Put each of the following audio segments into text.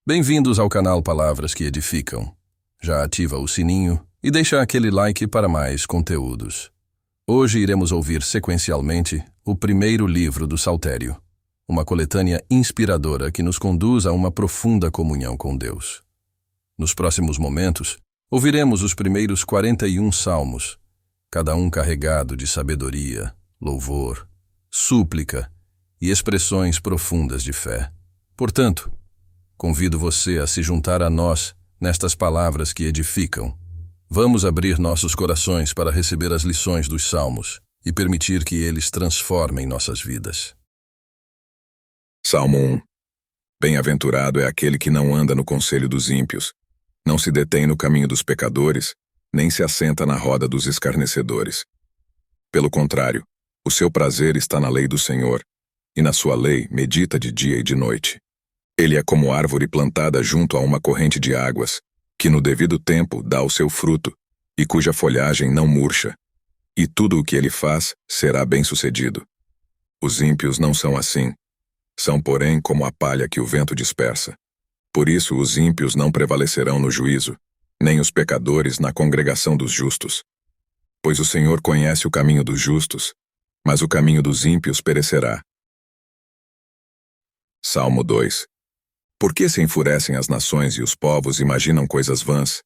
Bem-vindos ao canal Palavras que Edificam. Já ativa o sininho e deixa aquele like para mais conteúdos. Hoje iremos ouvir sequencialmente o primeiro livro do Saltério, uma coletânea inspiradora que nos conduz a uma profunda comunhão com Deus. Nos próximos momentos, ouviremos os primeiros 41 salmos, cada um carregado de sabedoria, louvor, súplica e expressões profundas de fé. Portanto, convido você a se juntar a nós nestas palavras que edificam. Vamos abrir nossos corações para receber as lições dos salmos e permitir que eles transformem nossas vidas. Salmo 1. Bem-aventurado é aquele que não anda no conselho dos ímpios, não se detém no caminho dos pecadores, nem se assenta na roda dos escarnecedores. Pelo contrário, o seu prazer está na lei do Senhor, e na sua lei medita de dia e de noite. Ele é como árvore plantada junto a uma corrente de águas, que no devido tempo dá o seu fruto, e cuja folhagem não murcha. E tudo o que ele faz será bem-sucedido. Os ímpios não são assim. São, porém, como a palha que o vento dispersa. Por isso os ímpios não prevalecerão no juízo, nem os pecadores na congregação dos justos. Pois o Senhor conhece o caminho dos justos, mas o caminho dos ímpios perecerá. Salmo 2. Por que se enfurecem as nações e os povos imaginam coisas vãs?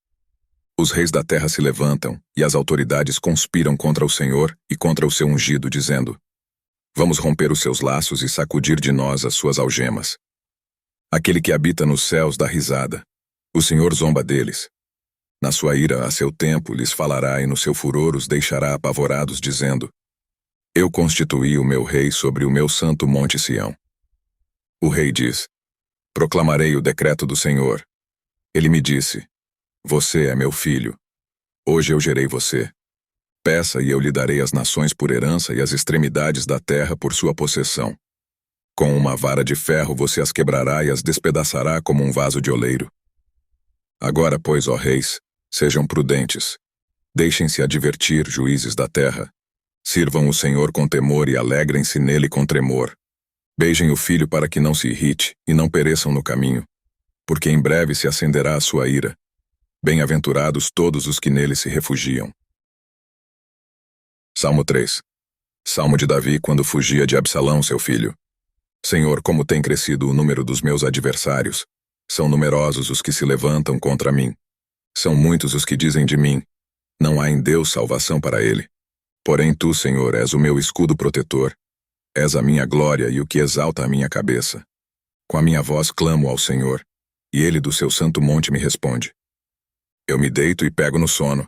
Os reis da terra se levantam, e as autoridades conspiram contra o Senhor e contra o seu ungido, dizendo: Vamos romper os seus laços e sacudir de nós as suas algemas. Aquele que habita nos céus dá risada. O Senhor zomba deles. Na sua ira, a seu tempo, lhes falará e no seu furor os deixará apavorados, dizendo: Eu constituí o meu rei sobre o meu santo monte Sião. O rei diz: Proclamarei o decreto do Senhor. Ele me disse: Você é meu filho. Hoje eu gerei você. Peça e eu lhe darei as nações por herança e as extremidades da terra por sua possessão. Com uma vara de ferro você as quebrará e as despedaçará como um vaso de oleiro. Agora, pois, ó reis, sejam prudentes. Deixem-se advertir, juízes da terra. Sirvam o Senhor com temor e alegrem-se nele com tremor. Beijem o filho para que não se irrite e não pereçam no caminho, porque em breve se acenderá a sua ira. Bem-aventurados todos os que nele se refugiam. Salmo 3. Salmo de Davi quando fugia de Absalão, seu filho. Senhor, como tem crescido o número dos meus adversários. São numerosos os que se levantam contra mim. São muitos os que dizem de mim: Não há em Deus salvação para ele. Porém tu, Senhor, és o meu escudo protetor. És a minha glória e o que exalta a minha cabeça. Com a minha voz clamo ao Senhor, e ele do seu santo monte me responde. Eu me deito e pego no sono.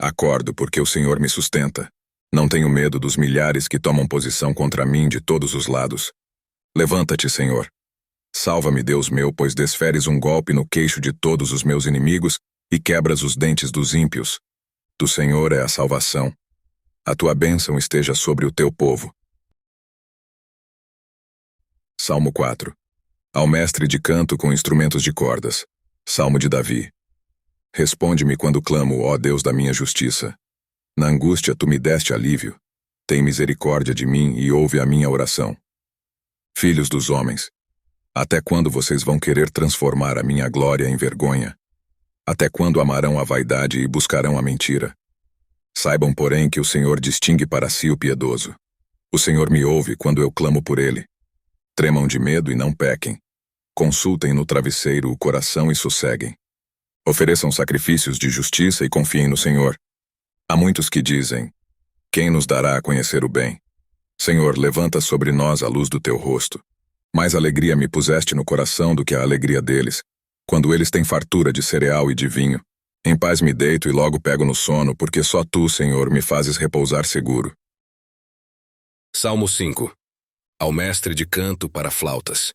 Acordo porque o Senhor me sustenta. Não tenho medo dos milhares que tomam posição contra mim de todos os lados. Levanta-te, Senhor. Salva-me, Deus meu, pois desferes um golpe no queixo de todos os meus inimigos e quebras os dentes dos ímpios. Do Senhor é a salvação. A tua bênção esteja sobre o teu povo. Salmo 4. Ao mestre de canto com instrumentos de cordas. Salmo de Davi. Responde-me quando clamo, ó Deus da minha justiça. Na angústia tu me deste alívio. Tem misericórdia de mim e ouve a minha oração. Filhos dos homens, até quando vocês vão querer transformar a minha glória em vergonha? Até quando amarão a vaidade e buscarão a mentira? Saibam, porém, que o Senhor distingue para si o piedoso. O Senhor me ouve quando eu clamo por ele. Tremam de medo e não pequem. Consultem no travesseiro o coração e sosseguem. Ofereçam sacrifícios de justiça e confiem no Senhor. Há muitos que dizem: Quem nos dará a conhecer o bem? Senhor, levanta sobre nós a luz do teu rosto. Mais alegria me puseste no coração do que a alegria deles, quando eles têm fartura de cereal e de vinho. Em paz me deito e logo pego no sono, porque só tu, Senhor, me fazes repousar seguro. Salmo 5. Ao mestre de canto para flautas.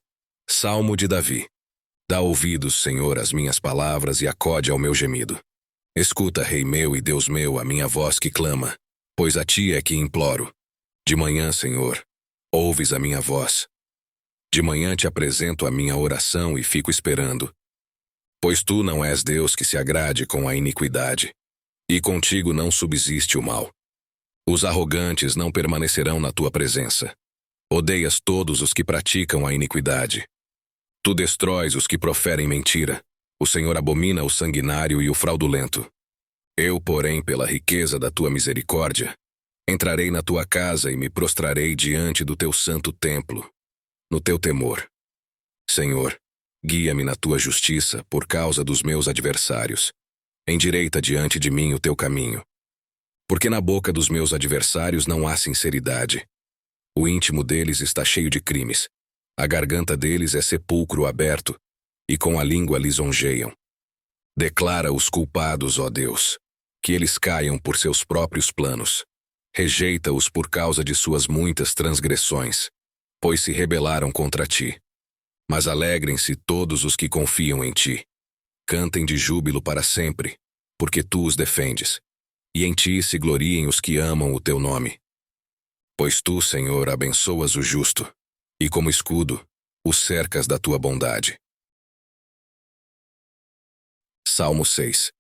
Salmo de Davi. Dá ouvidos, Senhor, às minhas palavras e acode ao meu gemido. Escuta, Rei meu e Deus meu, a minha voz que clama, pois a ti é que imploro. De manhã, Senhor, ouves a minha voz. De manhã te apresento a minha oração e fico esperando. Pois tu não és Deus que se agrade com a iniquidade, e contigo não subsiste o mal. Os arrogantes não permanecerão na tua presença. Odeias todos os que praticam a iniquidade. Tu destróis os que proferem mentira. O Senhor abomina o sanguinário e o fraudulento. Eu, porém, pela riqueza da tua misericórdia, entrarei na tua casa e me prostrarei diante do teu santo templo, no teu temor. Senhor, guia-me na tua justiça por causa dos meus adversários. Endireita diante de mim o teu caminho. Porque na boca dos meus adversários não há sinceridade. O íntimo deles está cheio de crimes. A garganta deles é sepulcro aberto, e com a língua lisonjeiam. Declara os culpados, ó Deus, que eles caiam por seus próprios planos. Rejeita-os por causa de suas muitas transgressões, pois se rebelaram contra ti. Mas alegrem-se todos os que confiam em ti. Cantem de júbilo para sempre, porque tu os defendes. E em ti se gloriem os que amam o teu nome. Pois tu, Senhor, abençoas o justo, e como escudo, os cercas da tua bondade. Salmo 6.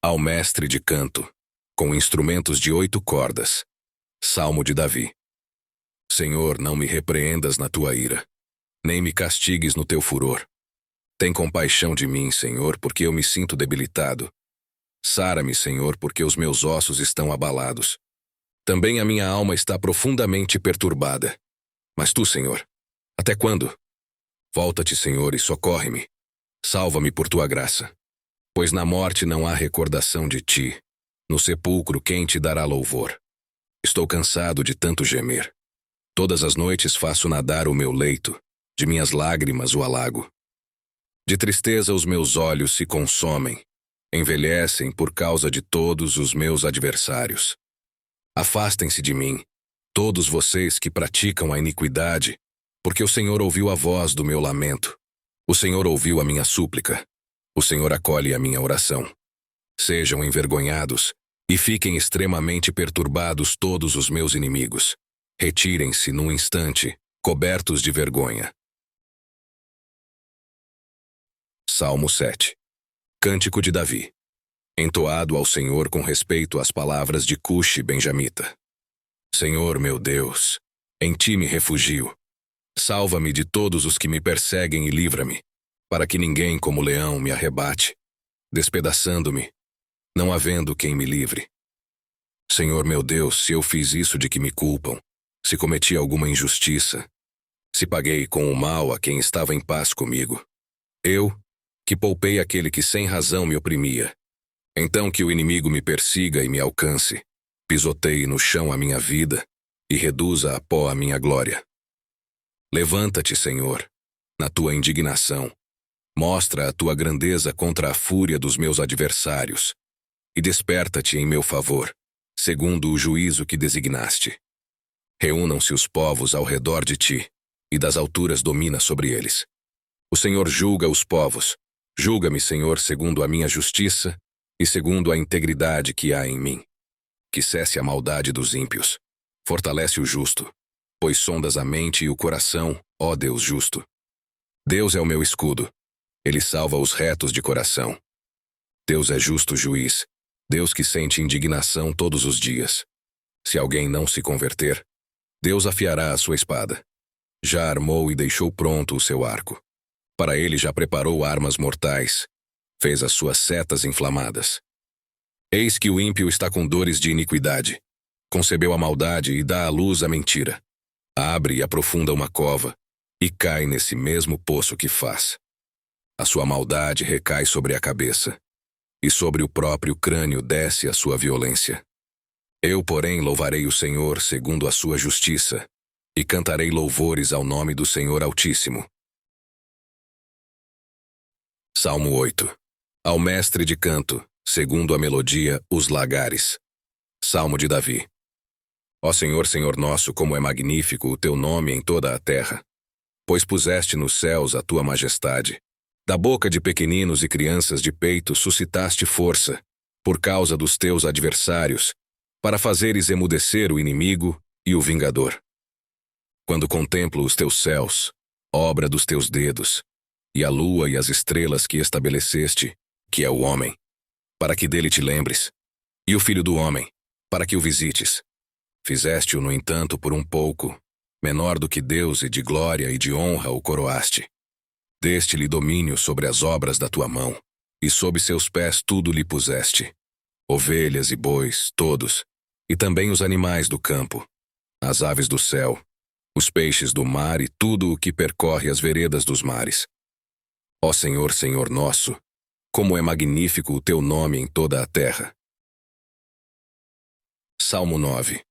Ao mestre de canto, com instrumentos de 8 cordas. Salmo de Davi. Senhor, não me repreendas na tua ira, nem me castigues no teu furor. Tem compaixão de mim, Senhor, porque eu me sinto debilitado. Sara-me, Senhor, porque os meus ossos estão abalados. Também a minha alma está profundamente perturbada. Mas tu, Senhor, até quando? Volta-te, Senhor, e socorre-me. Salva-me por tua graça. Pois na morte não há recordação de ti. No sepulcro quem te dará louvor? Estou cansado de tanto gemer. Todas as noites faço nadar o meu leito, de minhas lágrimas o alago. De tristeza os meus olhos se consomem, envelhecem por causa de todos os meus adversários. Afastem-se de mim, todos vocês que praticam a iniquidade, porque o Senhor ouviu a voz do meu lamento. O Senhor ouviu a minha súplica. O Senhor acolhe a minha oração. Sejam envergonhados e fiquem extremamente perturbados todos os meus inimigos. Retirem-se num instante, cobertos de vergonha. Salmo 7. Cântico de Davi. Entoado ao Senhor com respeito às palavras de Cuxi benjamita. Senhor meu Deus, em ti me refugio. Salva-me de todos os que me perseguem e livra-me, para que ninguém como leão me arrebate, despedaçando-me, não havendo quem me livre. Senhor meu Deus, se eu fiz isso de que me culpam, se cometi alguma injustiça, se paguei com o mal a quem estava em paz comigo, eu, que poupei aquele que sem razão me oprimia, então que o inimigo me persiga e me alcance, pisoteie no chão a minha vida e reduza a pó a minha glória. Levanta-te, Senhor, na tua indignação, mostra a tua grandeza contra a fúria dos meus adversários, e desperta-te em meu favor, segundo o juízo que designaste. Reúnam-se os povos ao redor de ti, e das alturas domina sobre eles. O Senhor julga os povos. Julga-me, Senhor, segundo a minha justiça e segundo a integridade que há em mim. Que cesse a maldade dos ímpios. Fortalece o justo, pois sondas a mente e o coração, ó Deus justo. Deus é o meu escudo. Ele salva os retos de coração. Deus é justo juiz, Deus que sente indignação todos os dias. Se alguém não se converter, Deus afiará a sua espada. Já armou e deixou pronto o seu arco. Para ele já preparou armas mortais, fez as suas setas inflamadas. Eis que o ímpio está com dores de iniquidade. Concebeu a maldade e dá à luz a mentira. Abre e aprofunda uma cova, e cai nesse mesmo poço que faz. A sua maldade recai sobre a cabeça, e sobre o próprio crânio desce a sua violência. Eu, porém, louvarei o Senhor segundo a sua justiça, e cantarei louvores ao nome do Senhor Altíssimo. Salmo 8. Ao mestre de canto, segundo a melodia, os lagares. Salmo de Davi. Ó Senhor, Senhor nosso, como é magnífico o teu nome em toda a terra. Pois puseste nos céus a tua majestade. Da boca de pequeninos e crianças de peito suscitaste força, por causa dos teus adversários, para fazeres emudecer o inimigo e o vingador. Quando contemplo os teus céus, obra dos teus dedos, e a lua e as estrelas que estabeleceste, que é o homem, para que dele te lembres, e o filho do homem, para que o visites. Fizeste-o, no entanto, por um pouco, menor do que Deus, e de glória e de honra o coroaste. Deste-lhe domínio sobre as obras da tua mão, e sob seus pés tudo lhe puseste. Ovelhas e bois, todos, e também os animais do campo, as aves do céu, os peixes do mar e tudo o que percorre as veredas dos mares. Ó Senhor, Senhor nosso, como é magnífico o teu nome em toda a terra. Salmo 9.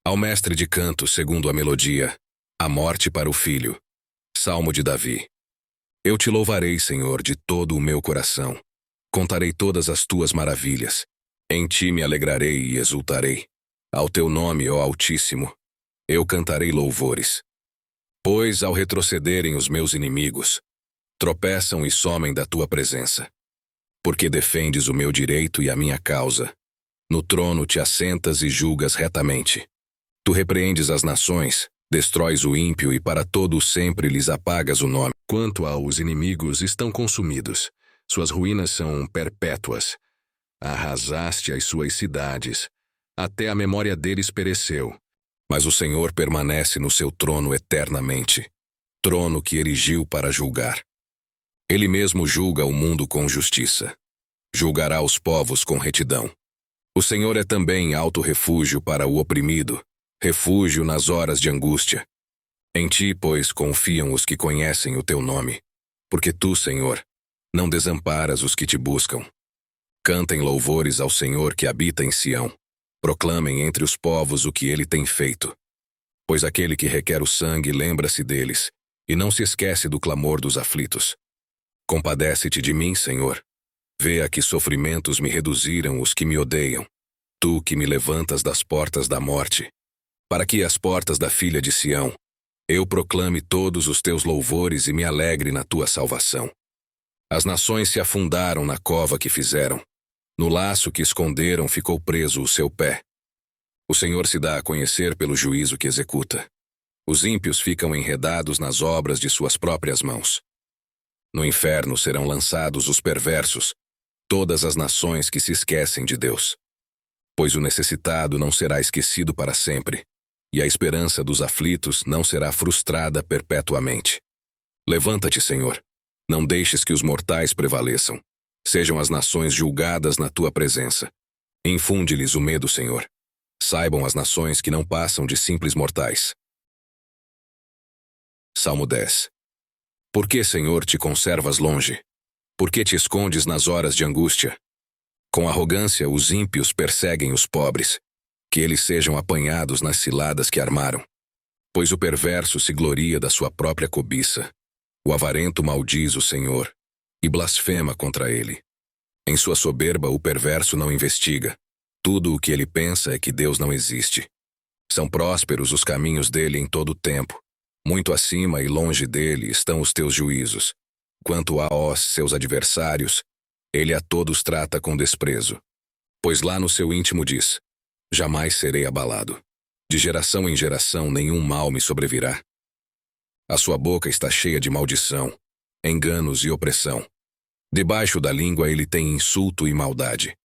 Ao mestre de canto, segundo a melodia, a morte para o filho. Salmo de Davi. Eu te louvarei, Senhor, de todo o meu coração. Contarei todas as tuas maravilhas. Em ti me alegrarei e exultarei. Ao teu nome, ó Altíssimo, eu cantarei louvores. Pois, ao retrocederem os meus inimigos, tropeçam e somem da tua presença. Porque defendes o meu direito e a minha causa. No trono te assentas e julgas retamente. Tu repreendes as nações, destróis o ímpio e para todo o sempre lhes apagas o nome. Quanto aos inimigos, estão consumidos. Suas ruínas são perpétuas. Arrasaste as suas cidades. Até a memória deles pereceu. Mas o Senhor permanece no seu trono eternamente. Trono que erigiu para julgar. Ele mesmo julga o mundo com justiça. Julgará os povos com retidão. O Senhor é também alto refúgio para o oprimido, refúgio nas horas de angústia. Em ti, pois, confiam os que conhecem o teu nome. Porque tu, Senhor, não desamparas os que te buscam. Cantem louvores ao Senhor que habita em Sião. Proclamem entre os povos o que ele tem feito. Pois aquele que requer o sangue lembra-se deles, e não se esquece do clamor dos aflitos. Compadece-te de mim, Senhor. Vê a que sofrimentos me reduziram os que me odeiam. Tu que me levantas das portas da morte, para que as portas da filha de Sião, eu proclame todos os teus louvores e me alegre na tua salvação. As nações se afundaram na cova que fizeram. No laço que esconderam ficou preso o seu pé. O Senhor se dá a conhecer pelo juízo que executa. Os ímpios ficam enredados nas obras de suas próprias mãos. No inferno serão lançados os perversos, todas as nações que se esquecem de Deus. Pois o necessitado não será esquecido para sempre, e a esperança dos aflitos não será frustrada perpetuamente. Levanta-te, Senhor. Não deixes que os mortais prevaleçam. Sejam as nações julgadas na tua presença. Infunde-lhes o medo, Senhor. Saibam as nações que não passam de simples mortais. Salmo 10. Por que, Senhor, te conservas longe? Por que te escondes nas horas de angústia? Com arrogância, os ímpios perseguem os pobres, que eles sejam apanhados nas ciladas que armaram. Pois o perverso se gloria da sua própria cobiça. O avarento maldiz o Senhor e blasfema contra ele. Em sua soberba, o perverso não investiga. Tudo o que ele pensa é que Deus não existe. São prósperos os caminhos dele em todo o tempo. Muito acima e longe dele estão os teus juízos. Quanto a seus adversários, ele a todos trata com desprezo. Pois lá no seu íntimo diz: jamais serei abalado. De geração em geração nenhum mal me sobrevirá. A sua boca está cheia de maldição, enganos e opressão. Debaixo da língua ele tem insulto e maldade.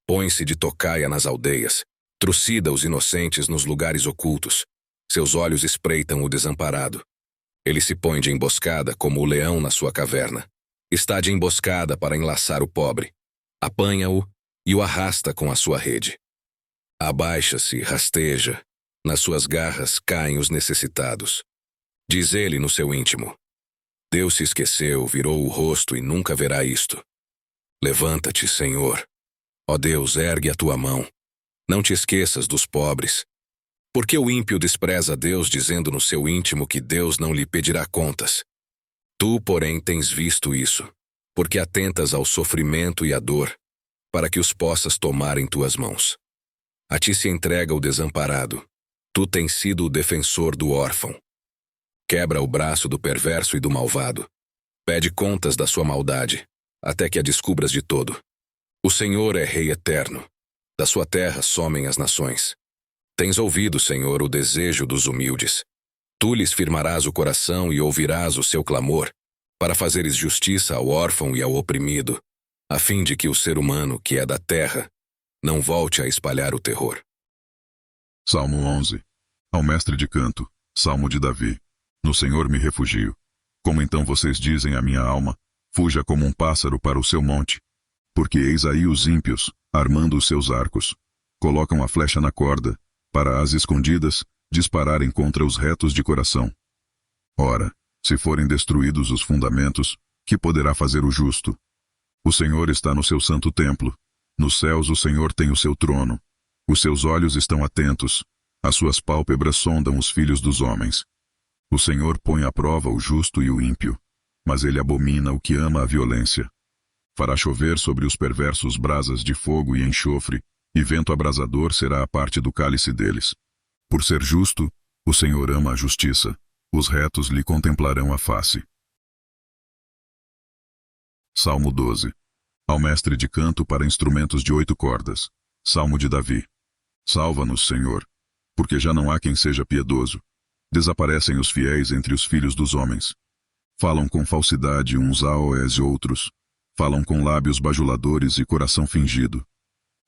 Põe-se de tocaia nas aldeias, trucida os inocentes nos lugares ocultos. Seus olhos espreitam o desamparado. Ele se põe de emboscada como o leão na sua caverna. Está de emboscada para enlaçar o pobre. Apanha-o e o arrasta com a sua rede. Abaixa-se, rasteja. Nas suas garras caem os necessitados. Diz ele no seu íntimo: Deus se esqueceu, virou o rosto e nunca verá isto. Levanta-te, Senhor. Ó Deus, ergue a tua mão. Não te esqueças dos pobres. Porque o ímpio despreza Deus, dizendo no seu íntimo que Deus não lhe pedirá contas. Tu, porém, tens visto isso, porque atentas ao sofrimento e à dor, para que os possas tomar em tuas mãos. A ti se entrega o desamparado. Tu tens sido o defensor do órfão. Quebra o braço do perverso e do malvado. Pede contas da sua maldade, até que a descubras de todo. O Senhor é Rei eterno. Da sua terra somem as nações. Tens ouvido, Senhor, o desejo dos humildes. Tu lhes firmarás o coração e ouvirás o seu clamor, para fazeres justiça ao órfão e ao oprimido, a fim de que o ser humano, que é da terra, não volte a espalhar o terror. Salmo 11. Ao mestre de canto, Salmo de Davi. No Senhor me refugio. Como então vocês dizem à minha alma, fuja como um pássaro para o seu monte? Porque eis aí os ímpios, armando os seus arcos. Colocam a flecha na corda, para as escondidas, dispararem contra os retos de coração. Ora, se forem destruídos os fundamentos, que poderá fazer o justo? O Senhor está no seu santo templo. Nos céus o Senhor tem o seu trono. Os seus olhos estão atentos. As suas pálpebras sondam os filhos dos homens. O Senhor põe à prova o justo e o ímpio, mas ele abomina o que ama a violência. Fará chover sobre os perversos brasas de fogo e enxofre, e vento abrasador será a parte do cálice deles. Por ser justo, o Senhor ama a justiça. Os retos lhe contemplarão a face. Salmo 12. Ao mestre de canto para instrumentos de 8 cordas. Salmo de Davi. Salva-nos, Senhor, porque já não há quem seja piedoso. Desaparecem os fiéis entre os filhos dos homens. Falam com falsidade uns a oés e outros. Falam com lábios bajuladores e coração fingido.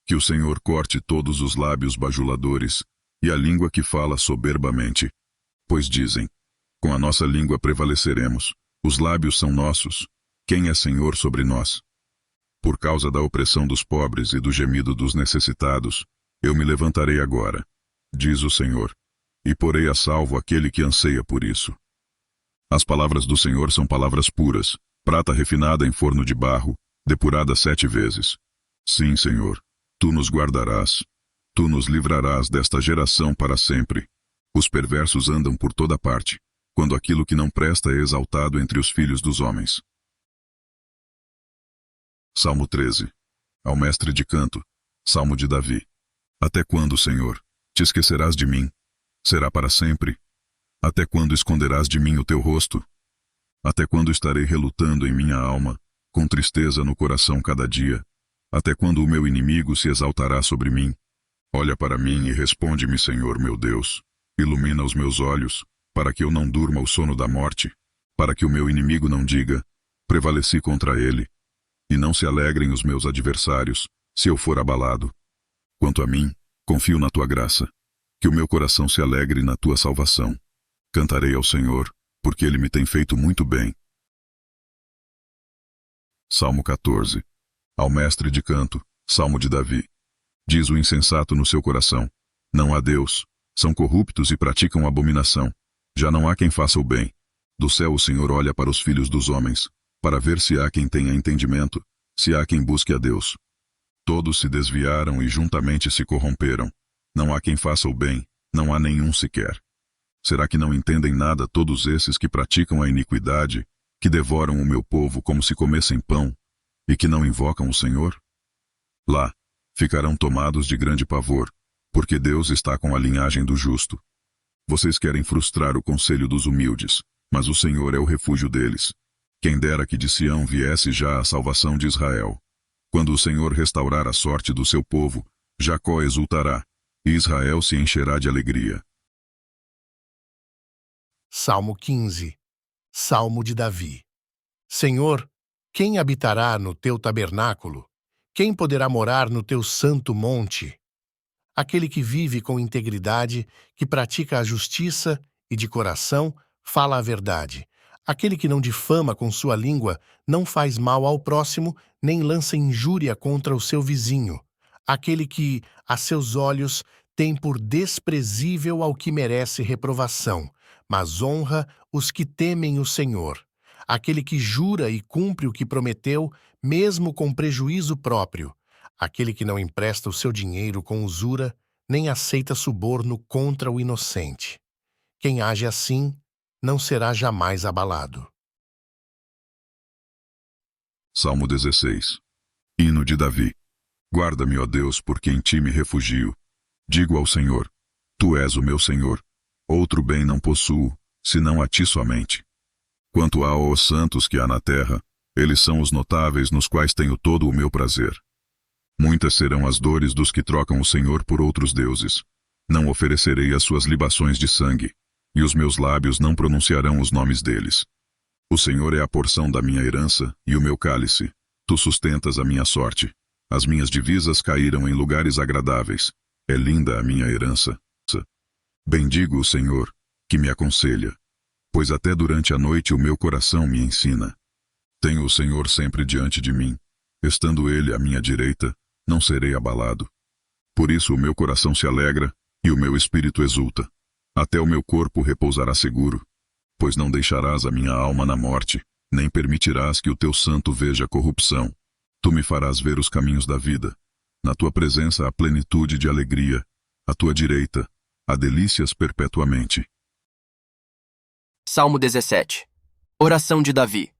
Que o Senhor corte todos os lábios bajuladores e a língua que fala soberbamente. Pois dizem, com a nossa língua prevaleceremos. Os lábios são nossos. Quem é Senhor sobre nós? Por causa da opressão dos pobres e do gemido dos necessitados, eu me levantarei agora, diz o Senhor, e porei a salvo aquele que anseia por isso. As palavras do Senhor são palavras puras, prata refinada em forno de barro, depurada 7 vezes. Sim, Senhor, tu nos guardarás. Tu nos livrarás desta geração para sempre. Os perversos andam por toda parte, quando aquilo que não presta é exaltado entre os filhos dos homens. Salmo 13. Ao mestre de canto. Salmo de Davi. Até quando, Senhor, te esquecerás de mim? Será para sempre? Até quando esconderás de mim o teu rosto? Até quando estarei relutando em minha alma, com tristeza no coração cada dia? Até quando o meu inimigo se exaltará sobre mim? Olha para mim e responde-me, Senhor meu Deus. Ilumina os meus olhos, para que eu não durma o sono da morte, para que o meu inimigo não diga, prevaleci contra ele, e não se alegrem os meus adversários, se eu for abalado. Quanto a mim, confio na tua graça, que o meu coração se alegre na tua salvação. Cantarei ao Senhor, porque ele me tem feito muito bem. Salmo 14. Ao mestre de canto, Salmo de Davi. Diz o insensato no seu coração, não há Deus, são corruptos e praticam abominação. Já não há quem faça o bem. Do céu o Senhor olha para os filhos dos homens, para ver se há quem tenha entendimento, se há quem busque a Deus. Todos se desviaram e juntamente se corromperam. Não há quem faça o bem, não há nenhum sequer. Será que não entendem nada todos esses que praticam a iniquidade, que devoram o meu povo como se comessem pão, e que não invocam o Senhor? Lá, ficarão tomados de grande pavor, porque Deus está com a linhagem do justo. Vocês querem frustrar o conselho dos humildes, mas o Senhor é o refúgio deles. Quem dera que de Sião viesse já a salvação de Israel. Quando o Senhor restaurar a sorte do seu povo, Jacó exultará, e Israel se encherá de alegria. Salmo 15. Salmo de Davi. Senhor, quem habitará no teu tabernáculo? Quem poderá morar no teu santo monte? Aquele que vive com integridade, que pratica a justiça e de coração fala a verdade. Aquele que não difama com sua língua, não faz mal ao próximo, nem lança injúria contra o seu vizinho. Aquele que, a seus olhos, tem por desprezível ao que merece reprovação, mas honra os que temem o Senhor. Aquele que jura e cumpre o que prometeu, mesmo com prejuízo próprio. Aquele que não empresta o seu dinheiro com usura, nem aceita suborno contra o inocente. Quem age assim, não será jamais abalado. Salmo 16. Hino de Davi. Guarda-me, ó Deus, porque em ti me refugio. Digo ao Senhor, tu és o meu Senhor. Outro bem não possuo, senão a ti somente. Quanto aos santos que há na terra, eles são os notáveis nos quais tenho todo o meu prazer. Muitas serão as dores dos que trocam o Senhor por outros deuses. Não oferecerei as suas libações de sangue, e os meus lábios não pronunciarão os nomes deles. O Senhor é a porção da minha herança e o meu cálice. Tu sustentas a minha sorte. As minhas divisas caíram em lugares agradáveis. É linda a minha herança. Bendigo o Senhor, que me aconselha. Pois até durante a noite o meu coração me ensina. Tenho o Senhor sempre diante de mim. Estando Ele à minha direita, não serei abalado. Por isso o meu coração se alegra, e o meu espírito exulta. Até o meu corpo repousará seguro. Pois não deixarás a minha alma na morte, nem permitirás que o teu santo veja a corrupção. Tu me farás ver os caminhos da vida. Na tua presença há plenitude de alegria. À tua direita há delícias perpetuamente. Salmo 17. Oração de Davi.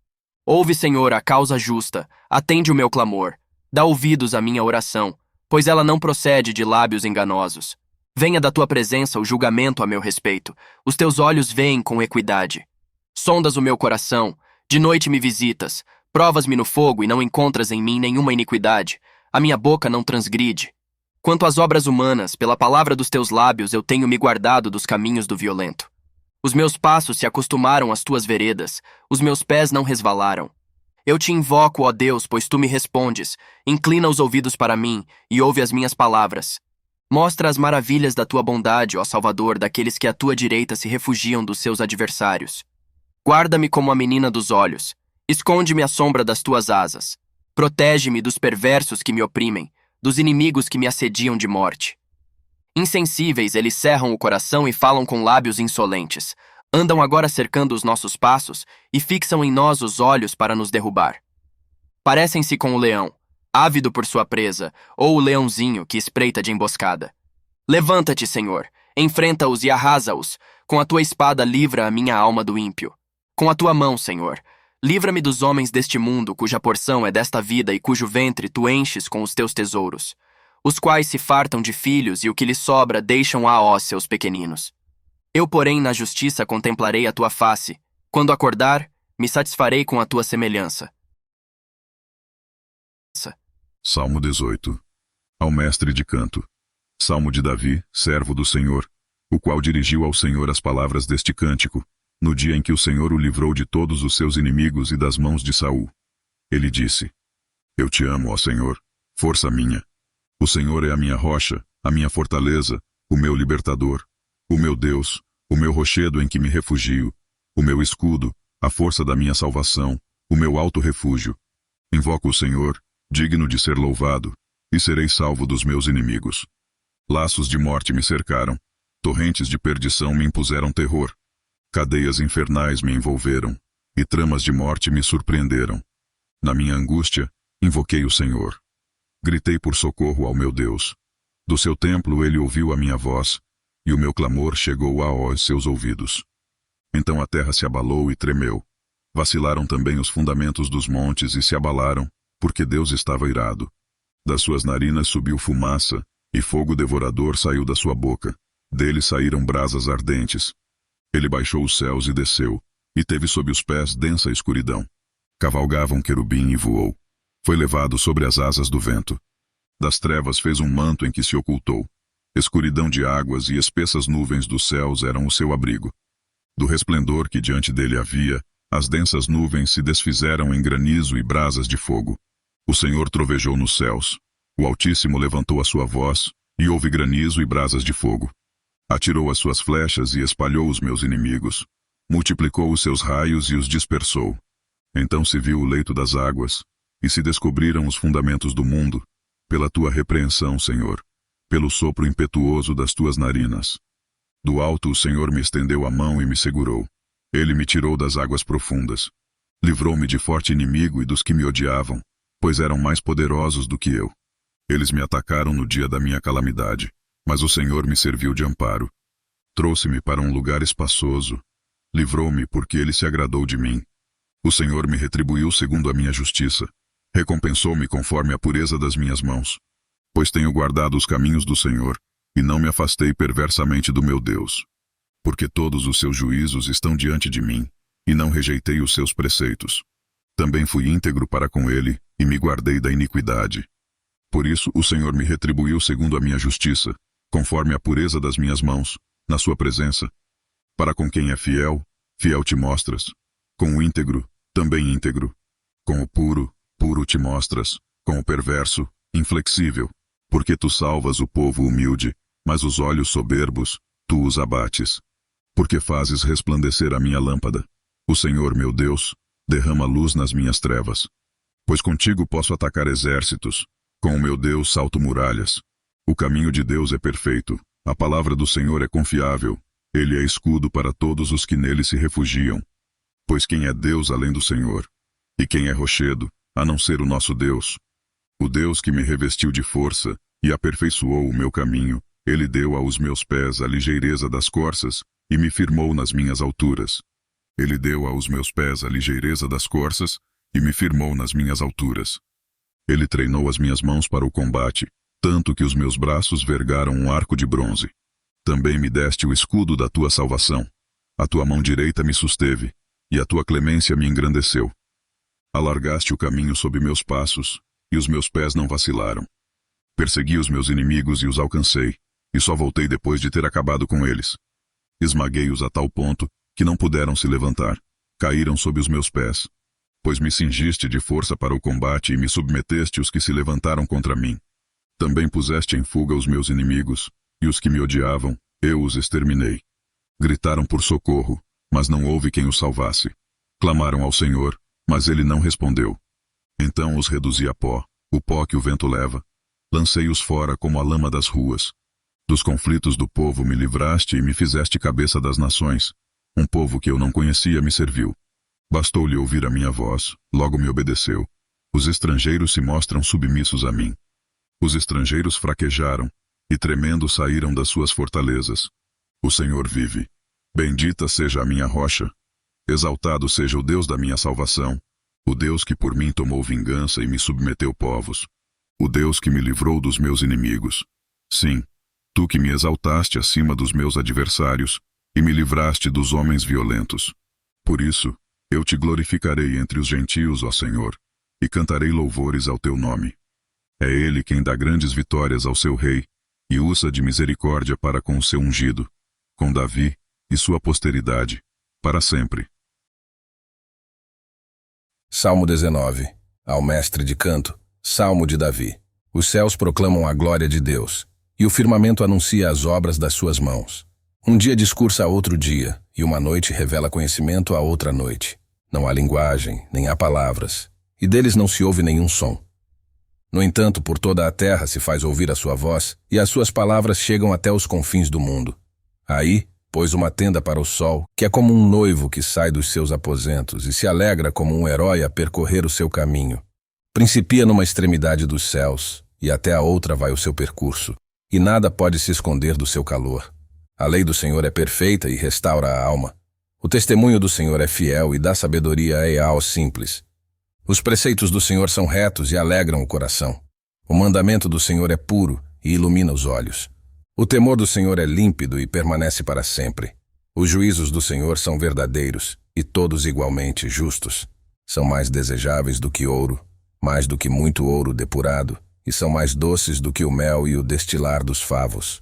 Ouve, Senhor, a causa justa, atende o meu clamor. Dá ouvidos à minha oração, pois ela não procede de lábios enganosos. Venha da tua presença o julgamento a meu respeito. Os teus olhos veem com equidade. Sondas o meu coração, de noite me visitas. Provas-me no fogo e não encontras em mim nenhuma iniquidade. A minha boca não transgride. Quanto às obras humanas, pela palavra dos teus lábios eu tenho me guardado dos caminhos do violento. Os meus passos se acostumaram às tuas veredas, os meus pés não resvalaram. Eu te invoco, ó Deus, pois tu me respondes. Inclina os ouvidos para mim e ouve as minhas palavras. Mostra as maravilhas da tua bondade, ó Salvador, daqueles que à tua direita se refugiam dos seus adversários. Guarda-me como a menina dos olhos. Esconde-me à sombra das tuas asas. Protege-me dos perversos que me oprimem, dos inimigos que me assediam de morte. Insensíveis, eles cerram o coração e falam com lábios insolentes. Andam agora cercando os nossos passos e fixam em nós os olhos para nos derrubar. Parecem-se com o leão, ávido por sua presa, ou o leãozinho que espreita de emboscada. Levanta-te, Senhor, enfrenta-os e arrasa-os. Com a tua espada livra a minha alma do ímpio. Com a tua mão, Senhor, livra-me dos homens deste mundo, cuja porção é desta vida e cujo ventre tu enches com os teus tesouros, os quais se fartam de filhos e o que lhes sobra deixam a seus pequeninos. Eu, porém, na justiça contemplarei a tua face. Quando acordar, me satisfarei com a tua semelhança. Salmo 18. Ao mestre de canto. Salmo de Davi, servo do Senhor, o qual dirigiu ao Senhor as palavras deste cântico, no dia em que o Senhor o livrou de todos os seus inimigos e das mãos de Saul. Ele disse: Eu te amo, ó Senhor, força minha. O Senhor é a minha rocha, a minha fortaleza, o meu libertador, o meu Deus, o meu rochedo em que me refugio, o meu escudo, a força da minha salvação, o meu alto refúgio. Invoco o Senhor, digno de ser louvado, e serei salvo dos meus inimigos. Laços de morte me cercaram, torrentes de perdição me impuseram terror. Cadeias infernais me envolveram, e tramas de morte me surpreenderam. Na minha angústia, invoquei o Senhor. Gritei por socorro ao meu Deus. Do seu templo ele ouviu a minha voz, e o meu clamor chegou aos seus ouvidos. Então a terra se abalou e tremeu. Vacilaram também os fundamentos dos montes e se abalaram, porque Deus estava irado. Das suas narinas subiu fumaça, e fogo devorador saiu da sua boca. Dele saíram brasas ardentes. Ele baixou os céus e desceu, e teve sob os pés densa escuridão. Cavalgava um querubim e voou. Foi levado sobre as asas do vento. Das trevas fez um manto em que se ocultou. Escuridão de águas e espessas nuvens dos céus eram o seu abrigo. Do resplendor que diante dele havia, as densas nuvens se desfizeram em granizo e brasas de fogo. O Senhor trovejou nos céus. O Altíssimo levantou a sua voz, e houve granizo e brasas de fogo. Atirou as suas flechas e espalhou os meus inimigos. Multiplicou os seus raios e os dispersou. Então se viu o leito das águas, e se descobriram os fundamentos do mundo, pela tua repreensão, Senhor, pelo sopro impetuoso das tuas narinas. Do alto o Senhor me estendeu a mão e me segurou. Ele me tirou das águas profundas. Livrou-me de forte inimigo e dos que me odiavam, pois eram mais poderosos do que eu. Eles me atacaram no dia da minha calamidade, mas o Senhor me serviu de amparo. Trouxe-me para um lugar espaçoso. Livrou-me porque ele se agradou de mim. O Senhor me retribuiu segundo a minha justiça. Recompensou-me conforme a pureza das minhas mãos. Pois tenho guardado os caminhos do Senhor, e não me afastei perversamente do meu Deus. Porque todos os seus juízos estão diante de mim, e não rejeitei os seus preceitos. Também fui íntegro para com ele, e me guardei da iniquidade. Por isso o Senhor me retribuiu segundo a minha justiça, conforme a pureza das minhas mãos, na sua presença. Para com quem é fiel, fiel te mostras. Com o íntegro, também íntegro. Com o puro, puro te mostras. Com o perverso, inflexível. Porque tu salvas o povo humilde, mas os olhos soberbos, tu os abates. Porque fazes resplandecer a minha lâmpada. O Senhor, meu Deus, derrama luz nas minhas trevas. Pois contigo posso atacar exércitos, com o meu Deus salto muralhas. O caminho de Deus é perfeito, a palavra do Senhor é confiável, ele é escudo para todos os que nele se refugiam. Pois quem é Deus além do Senhor? E quem é rochedo, a não ser o nosso Deus? O Deus que me revestiu de força e aperfeiçoou o meu caminho, ele deu aos meus pés a ligeireza das corças e me firmou nas minhas alturas. Ele deu aos meus pés a ligeireza das corças e me firmou nas minhas alturas. Ele treinou as minhas mãos para o combate, tanto que os meus braços vergaram um arco de bronze. Também me deste o escudo da tua salvação. A tua mão direita me susteve, e a tua clemência me engrandeceu. Alargaste o caminho sob meus passos, e os meus pés não vacilaram. Persegui os meus inimigos e os alcancei, e só voltei depois de ter acabado com eles. Esmaguei-os a tal ponto que não puderam se levantar, caíram sob os meus pés. Pois me cingiste de força para o combate e me submeteste os que se levantaram contra mim. Também puseste em fuga os meus inimigos, e os que me odiavam, eu os exterminei. Gritaram por socorro, mas não houve quem os salvasse. Clamaram ao Senhor, mas ele não respondeu. Então os reduzi a pó, o pó que o vento leva. Lancei-os fora como a lama das ruas. Dos conflitos do povo me livraste e me fizeste cabeça das nações. Um povo que eu não conhecia me serviu. Bastou-lhe ouvir a minha voz, logo me obedeceu. Os estrangeiros se mostram submissos a mim. Os estrangeiros fraquejaram, e tremendo saíram das suas fortalezas. O Senhor vive. Bendita seja a minha rocha. Exaltado seja o Deus da minha salvação. O Deus que por mim tomou vingança e me submeteu povos. O Deus que me livrou dos meus inimigos. Sim, tu que me exaltaste acima dos meus adversários, e me livraste dos homens violentos. Por isso, eu te glorificarei entre os gentios, ó Senhor, e cantarei louvores ao teu nome. É ele quem dá grandes vitórias ao seu rei, e usa de misericórdia para com o seu ungido, com Davi e sua posteridade, para sempre. Salmo 19. Ao mestre de canto, Salmo de Davi. Os céus proclamam a glória de Deus, e o firmamento anuncia as obras das suas mãos. Um dia discursa a outro dia, e uma noite revela conhecimento a outra noite. Não há linguagem, nem há palavras, e deles não se ouve nenhum som. No entanto, por toda a terra se faz ouvir a sua voz, e as suas palavras chegam até os confins do mundo. Aí, pôs uma tenda para o sol, que é como um noivo que sai dos seus aposentos e se alegra como um herói a percorrer o seu caminho. Principia numa extremidade dos céus, e até a outra vai o seu percurso, e nada pode se esconder do seu calor. A lei do Senhor é perfeita e restaura a alma. O testemunho do Senhor é fiel e dá sabedoria aos simples. Os preceitos do Senhor são retos e alegram o coração. O mandamento do Senhor é puro e ilumina os olhos. O temor do Senhor é límpido e permanece para sempre. Os juízos do Senhor são verdadeiros e todos igualmente justos. São mais desejáveis do que ouro, mais do que muito ouro depurado, e são mais doces do que o mel e o destilar dos favos.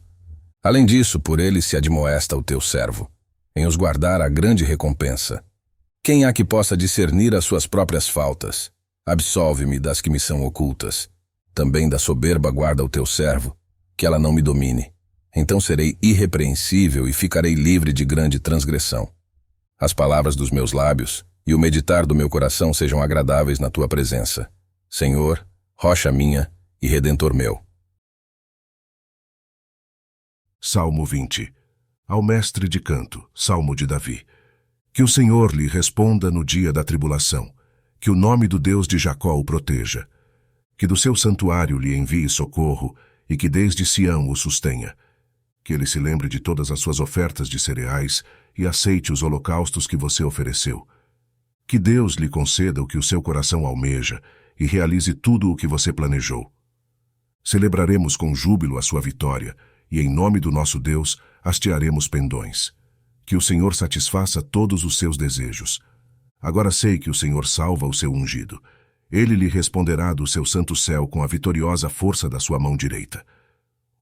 Além disso, por eles se admoesta o teu servo, em os guardar a grande recompensa. Quem há que possa discernir as suas próprias faltas? Absolve-me das que me são ocultas. Também da soberba guarda o teu servo, que ela não me domine. Então serei irrepreensível e ficarei livre de grande transgressão. As palavras dos meus lábios e o meditar do meu coração sejam agradáveis na tua presença. Senhor, rocha minha e redentor meu. Salmo 20. Ao mestre de canto, Salmo de Davi. Que o Senhor lhe responda no dia da tribulação, que o nome do Deus de Jacó o proteja, que do seu santuário lhe envie socorro e que desde Sião o sustenha, que ele se lembre de todas as suas ofertas de cereais e aceite os holocaustos que você ofereceu. Que Deus lhe conceda o que o seu coração almeja e realize tudo o que você planejou. Celebraremos com júbilo a sua vitória, e em nome do nosso Deus hastearemos pendões. Que o Senhor satisfaça todos os seus desejos. Agora sei que o Senhor salva o seu ungido. Ele lhe responderá do seu santo céu com a vitoriosa força da sua mão direita.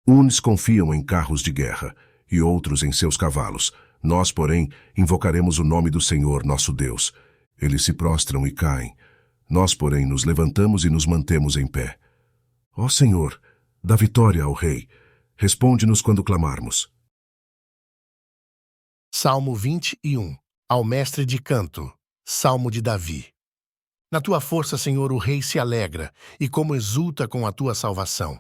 Uns confiam em carros de guerra, e outros em seus cavalos. Nós, porém, invocaremos o nome do Senhor, nosso Deus. Eles se prostram e caem. Nós, porém, nos levantamos e nos mantemos em pé. Ó Senhor, dá vitória ao Rei. Responde-nos quando clamarmos. Salmo 21. Ao mestre de canto. Salmo de Davi. Na tua força, Senhor, o rei se alegra, e como exulta com a tua salvação.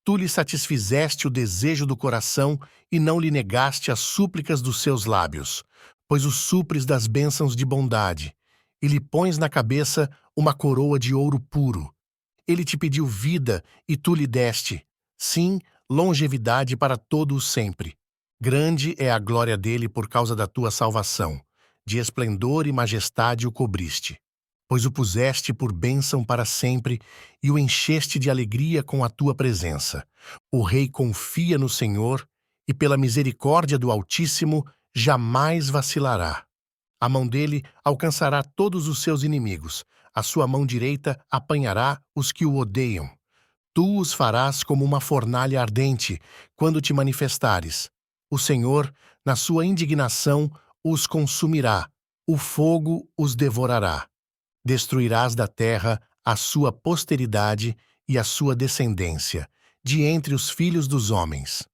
Tu lhe satisfizeste o desejo do coração e não lhe negaste as súplicas dos seus lábios, pois o supres das bênçãos de bondade, e lhe pões na cabeça uma coroa de ouro puro. Ele te pediu vida, e tu lhe deste, sim, longevidade para todo o sempre. Grande é a glória dele por causa da tua salvação, de esplendor e majestade o cobriste. Pois o puseste por bênção para sempre e o encheste de alegria com a tua presença. O rei confia no Senhor e pela misericórdia do Altíssimo jamais vacilará. A mão dele alcançará todos os seus inimigos, a sua mão direita apanhará os que o odeiam. Tu os farás como uma fornalha ardente, quando te manifestares. O Senhor, na sua indignação, os consumirá, o fogo os devorará. Destruirás da terra a sua posteridade e a sua descendência, de entre os filhos dos homens.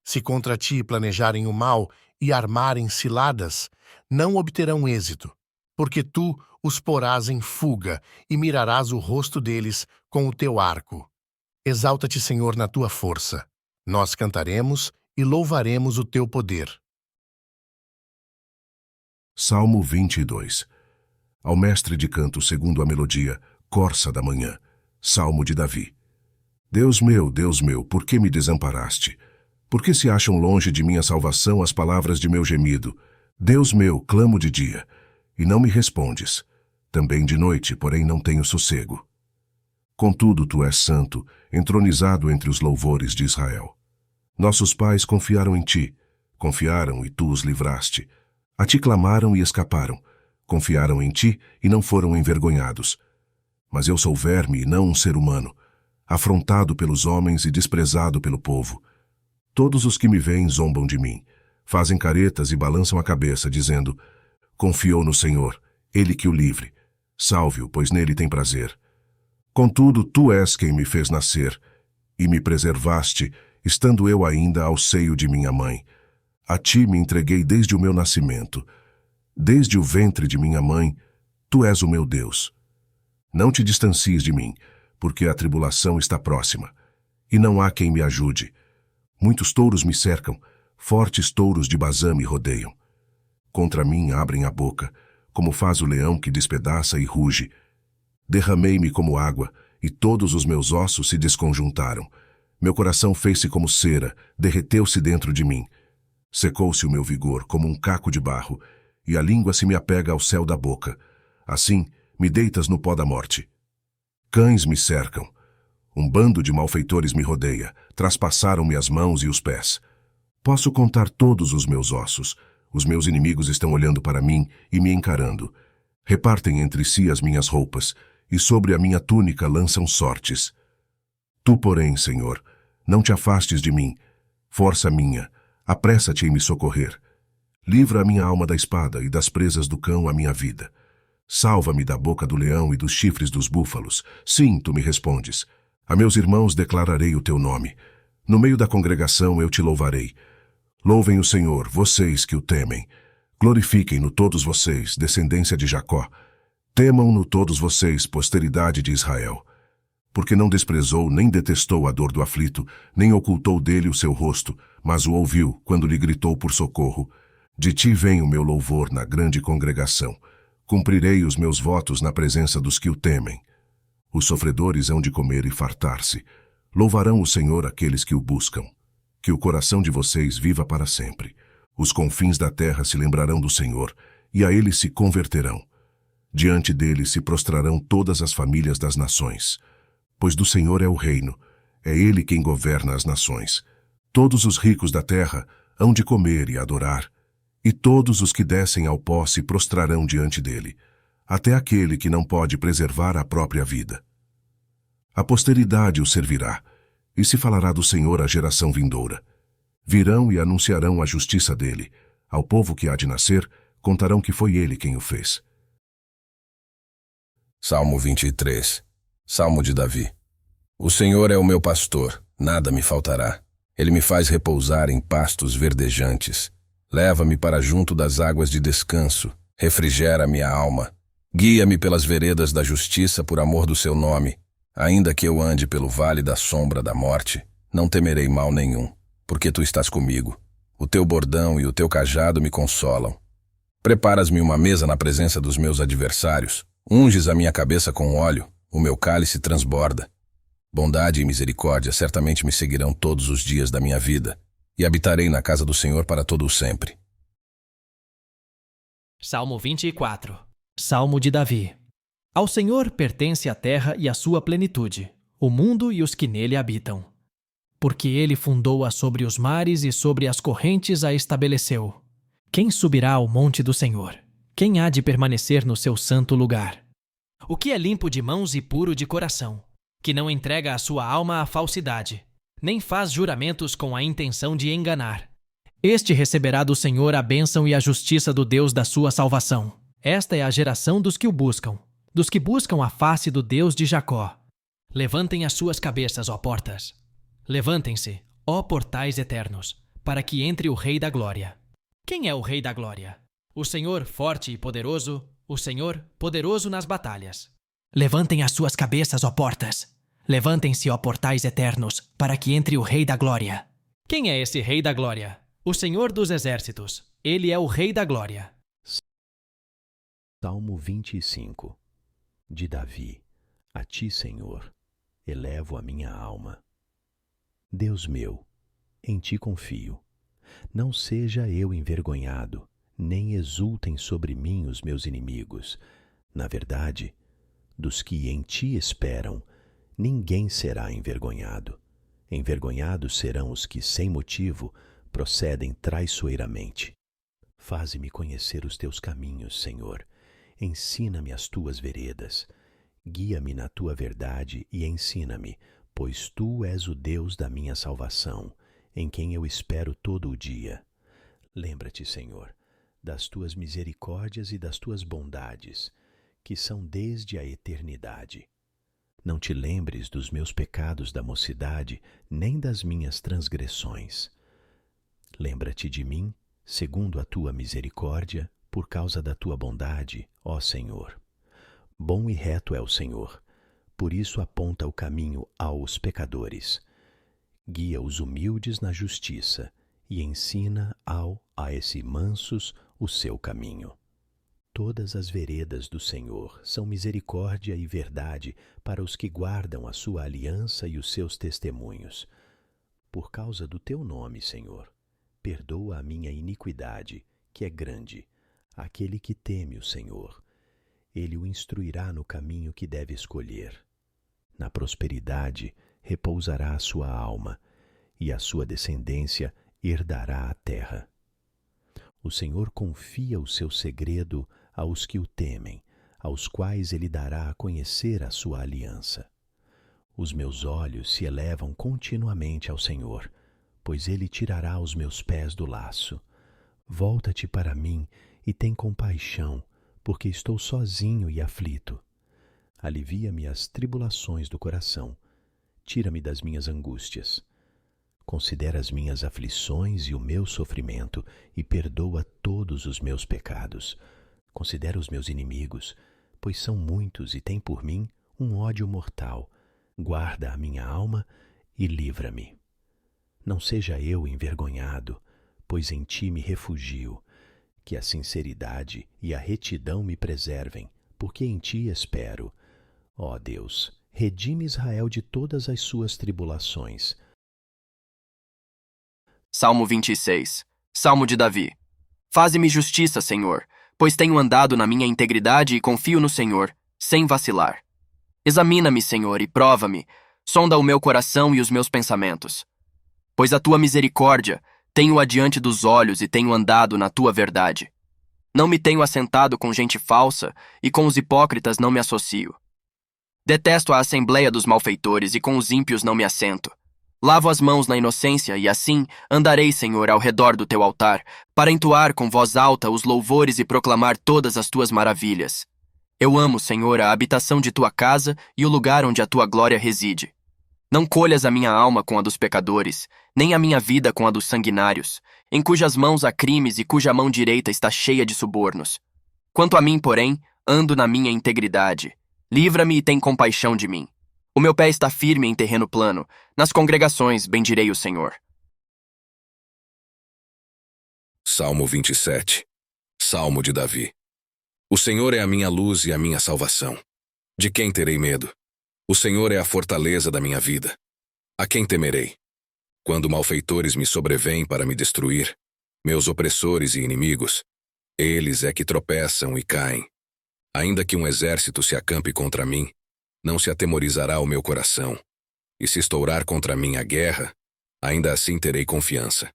Se contra ti planejarem o mal e armarem ciladas, não obterão êxito, porque tu os porás em fuga e mirarás o rosto deles com o teu arco. Exalta-te, Senhor, na tua força. Nós cantaremos e louvaremos o teu poder. Salmo 22. Ao mestre de canto segundo a melodia, corça da manhã. Salmo de Davi. Deus meu, por que me desamparaste? Por que se acham longe de minha salvação as palavras de meu gemido? Deus meu, clamo de dia, e não me respondes. Também de noite, porém não tenho sossego. Contudo, tu és santo, entronizado entre os louvores de Israel. Nossos pais confiaram em ti, confiaram e tu os livraste. A ti clamaram e escaparam. Confiaram em ti e não foram envergonhados. Mas eu sou verme e não um ser humano, afrontado pelos homens e desprezado pelo povo. Todos os que me veem zombam de mim, fazem caretas e balançam a cabeça, dizendo: confiou no Senhor, ele que o livre. Salve-o, pois nele tem prazer. Contudo, tu és quem me fez nascer, e me preservaste, estando eu ainda ao seio de minha mãe. A ti me entreguei desde o meu nascimento. Desde o ventre de minha mãe, tu és o meu Deus. Não te distancies de mim, porque a tribulação está próxima, e não há quem me ajude. Muitos touros me cercam, fortes touros de Bazã me rodeiam. Contra mim abrem a boca, como faz o leão que despedaça e ruge. Derramei-me como água, e todos os meus ossos se desconjuntaram. Meu coração fez-se como cera, derreteu-se dentro de mim. Secou-se o meu vigor como um caco de barro, e a língua se me apega ao céu da boca. Assim, me deitas no pó da morte. Cães me cercam. Um bando de malfeitores me rodeia, traspassaram-me as mãos e os pés. Posso contar todos os meus ossos. Os meus inimigos estão olhando para mim e me encarando. Repartem entre si as minhas roupas, e sobre a minha túnica lançam sortes. Tu, porém, Senhor, não te afastes de mim. Força minha, apressa-te em me socorrer. Livra a minha alma da espada e das presas do cão a minha vida. Salva-me da boca do leão e dos chifres dos búfalos. Sim, tu me respondes. A meus irmãos declararei o teu nome. No meio da congregação eu te louvarei. Louvem o Senhor, vocês que o temem. Glorifiquem-no todos vocês, descendência de Jacó. Temam-no todos vocês, posteridade de Israel. Porque não desprezou nem detestou a dor do aflito, nem ocultou dele o seu rosto, mas o ouviu quando lhe gritou por socorro. De ti vem o meu louvor na grande congregação. Cumprirei os meus votos na presença dos que o temem. Os sofredores hão de comer e fartar-se. Louvarão o Senhor aqueles que o buscam. Que o coração de vocês viva para sempre. Os confins da terra se lembrarão do Senhor, e a ele se converterão. Diante dele se prostrarão todas as famílias das nações. Pois do Senhor é o reino, é ele quem governa as nações. Todos os ricos da terra hão de comer e adorar, e todos os que descem ao pó se prostrarão diante dele, até aquele que não pode preservar a própria vida. A posteridade o servirá, e se falará do Senhor à geração vindoura. Virão e anunciarão a justiça dele. Ao povo que há de nascer, contarão que foi ele quem o fez. Salmo 23. Salmo de Davi. O Senhor é o meu pastor, nada me faltará. Ele me faz repousar em pastos verdejantes. Leva-me para junto das águas de descanso, refrigera minha alma. Guia-me pelas veredas da justiça por amor do seu nome. Ainda que eu ande pelo vale da sombra da morte, não temerei mal nenhum, porque tu estás comigo. O teu bordão e o teu cajado me consolam. Preparas-me uma mesa na presença dos meus adversários. Unges a minha cabeça com óleo, o meu cálice transborda. Bondade e misericórdia certamente me seguirão todos os dias da minha vida, e habitarei na casa do Senhor para todo o sempre. Salmo 24. Salmo de Davi. Ao Senhor pertence a terra e a sua plenitude, o mundo e os que nele habitam. Porque ele fundou-a sobre os mares e sobre as correntes a estabeleceu. Quem subirá ao monte do Senhor? Quem há de permanecer no seu santo lugar? O que é limpo de mãos e puro de coração, que não entrega a sua alma à falsidade, nem faz juramentos com a intenção de enganar. Este receberá do Senhor a bênção e a justiça do Deus da sua salvação. Esta é a geração dos que o buscam, dos que buscam a face do Deus de Jacó. Levantem as suas cabeças, ó portas. Levantem-se, ó portais eternos, para que entre o Rei da Glória. Quem é o Rei da Glória? O Senhor forte e poderoso, o Senhor poderoso nas batalhas. Levantem as suas cabeças, ó portas. Levantem-se, ó portais eternos, para que entre o Rei da Glória. Quem é esse Rei da Glória? O Senhor dos Exércitos. Ele é o Rei da Glória. Salmo 25. De Davi. A ti, Senhor, elevo a minha alma. Deus meu, em ti confio. Não seja eu envergonhado, nem exultem sobre mim os meus inimigos. Na verdade, dos que em ti esperam, ninguém será envergonhado. Envergonhados serão os que, sem motivo, procedem traiçoeiramente. Faze-me conhecer os teus caminhos, Senhor. Ensina-me as tuas veredas. Guia-me na tua verdade e ensina-me, pois tu és o Deus da minha salvação, em quem eu espero todo o dia. Lembra-te, Senhor, das tuas misericórdias e das tuas bondades, que são desde a eternidade. Não te lembres dos meus pecados da mocidade, nem das minhas transgressões. Lembra-te de mim, segundo a tua misericórdia, por causa da tua bondade, ó Senhor. Bom e reto é o Senhor, por isso aponta o caminho aos pecadores. Guia os humildes na justiça e ensina a esse mansos o seu caminho. Todas as veredas do Senhor são misericórdia e verdade para os que guardam a sua aliança e os seus testemunhos. Por causa do teu nome, Senhor, perdoa a minha iniquidade, que é grande. Aquele que teme o Senhor, ele o instruirá no caminho que deve escolher. Na prosperidade repousará a sua alma, e a sua descendência herdará a terra. O Senhor confia o seu segredo aos que o temem, aos quais ele dará a conhecer a sua aliança. Os meus olhos se elevam continuamente ao Senhor, pois ele tirará os meus pés do laço. Volta-te para mim e tem compaixão, porque estou sozinho e aflito. Alivia-me as tribulações do coração, tira-me das minhas angústias. Considera as minhas aflições e o meu sofrimento e perdoa todos os meus pecados. Considera os meus inimigos, pois são muitos e têm por mim um ódio mortal. Guarda a minha alma e livra-me. Não seja eu envergonhado, pois em ti me refugio. Que a sinceridade e a retidão me preservem, porque em ti espero. Ó Deus, redime Israel de todas as suas tribulações. Salmo 26. Salmo de Davi. Faze-me justiça, Senhor, pois tenho andado na minha integridade e confio no Senhor, sem vacilar. Examina-me, Senhor, e prova-me, sonda o meu coração e os meus pensamentos. Pois a tua misericórdia tenho adiante dos olhos e tenho andado na tua verdade. Não me tenho assentado com gente falsa e com os hipócritas não me associo. Detesto a assembleia dos malfeitores e com os ímpios não me assento. Lavo as mãos na inocência e assim andarei, Senhor, ao redor do teu altar, para entoar com voz alta os louvores e proclamar todas as tuas maravilhas. Eu amo, Senhor, a habitação de tua casa e o lugar onde a tua glória reside. Não colhas a minha alma com a dos pecadores, nem a minha vida com a dos sanguinários, em cujas mãos há crimes e cuja mão direita está cheia de subornos. Quanto a mim, porém, ando na minha integridade. Livra-me e tem compaixão de mim. O meu pé está firme em terreno plano. Nas congregações bendirei o Senhor. Salmo 27. Salmo de Davi. O Senhor é a minha luz e a minha salvação. De quem terei medo? O Senhor é a fortaleza da minha vida. A quem temerei? Quando malfeitores me sobrevêm para me destruir, meus opressores e inimigos, eles é que tropeçam e caem. Ainda que um exército se acampe contra mim, não se atemorizará o meu coração. E se estourar contra mim a guerra, ainda assim terei confiança.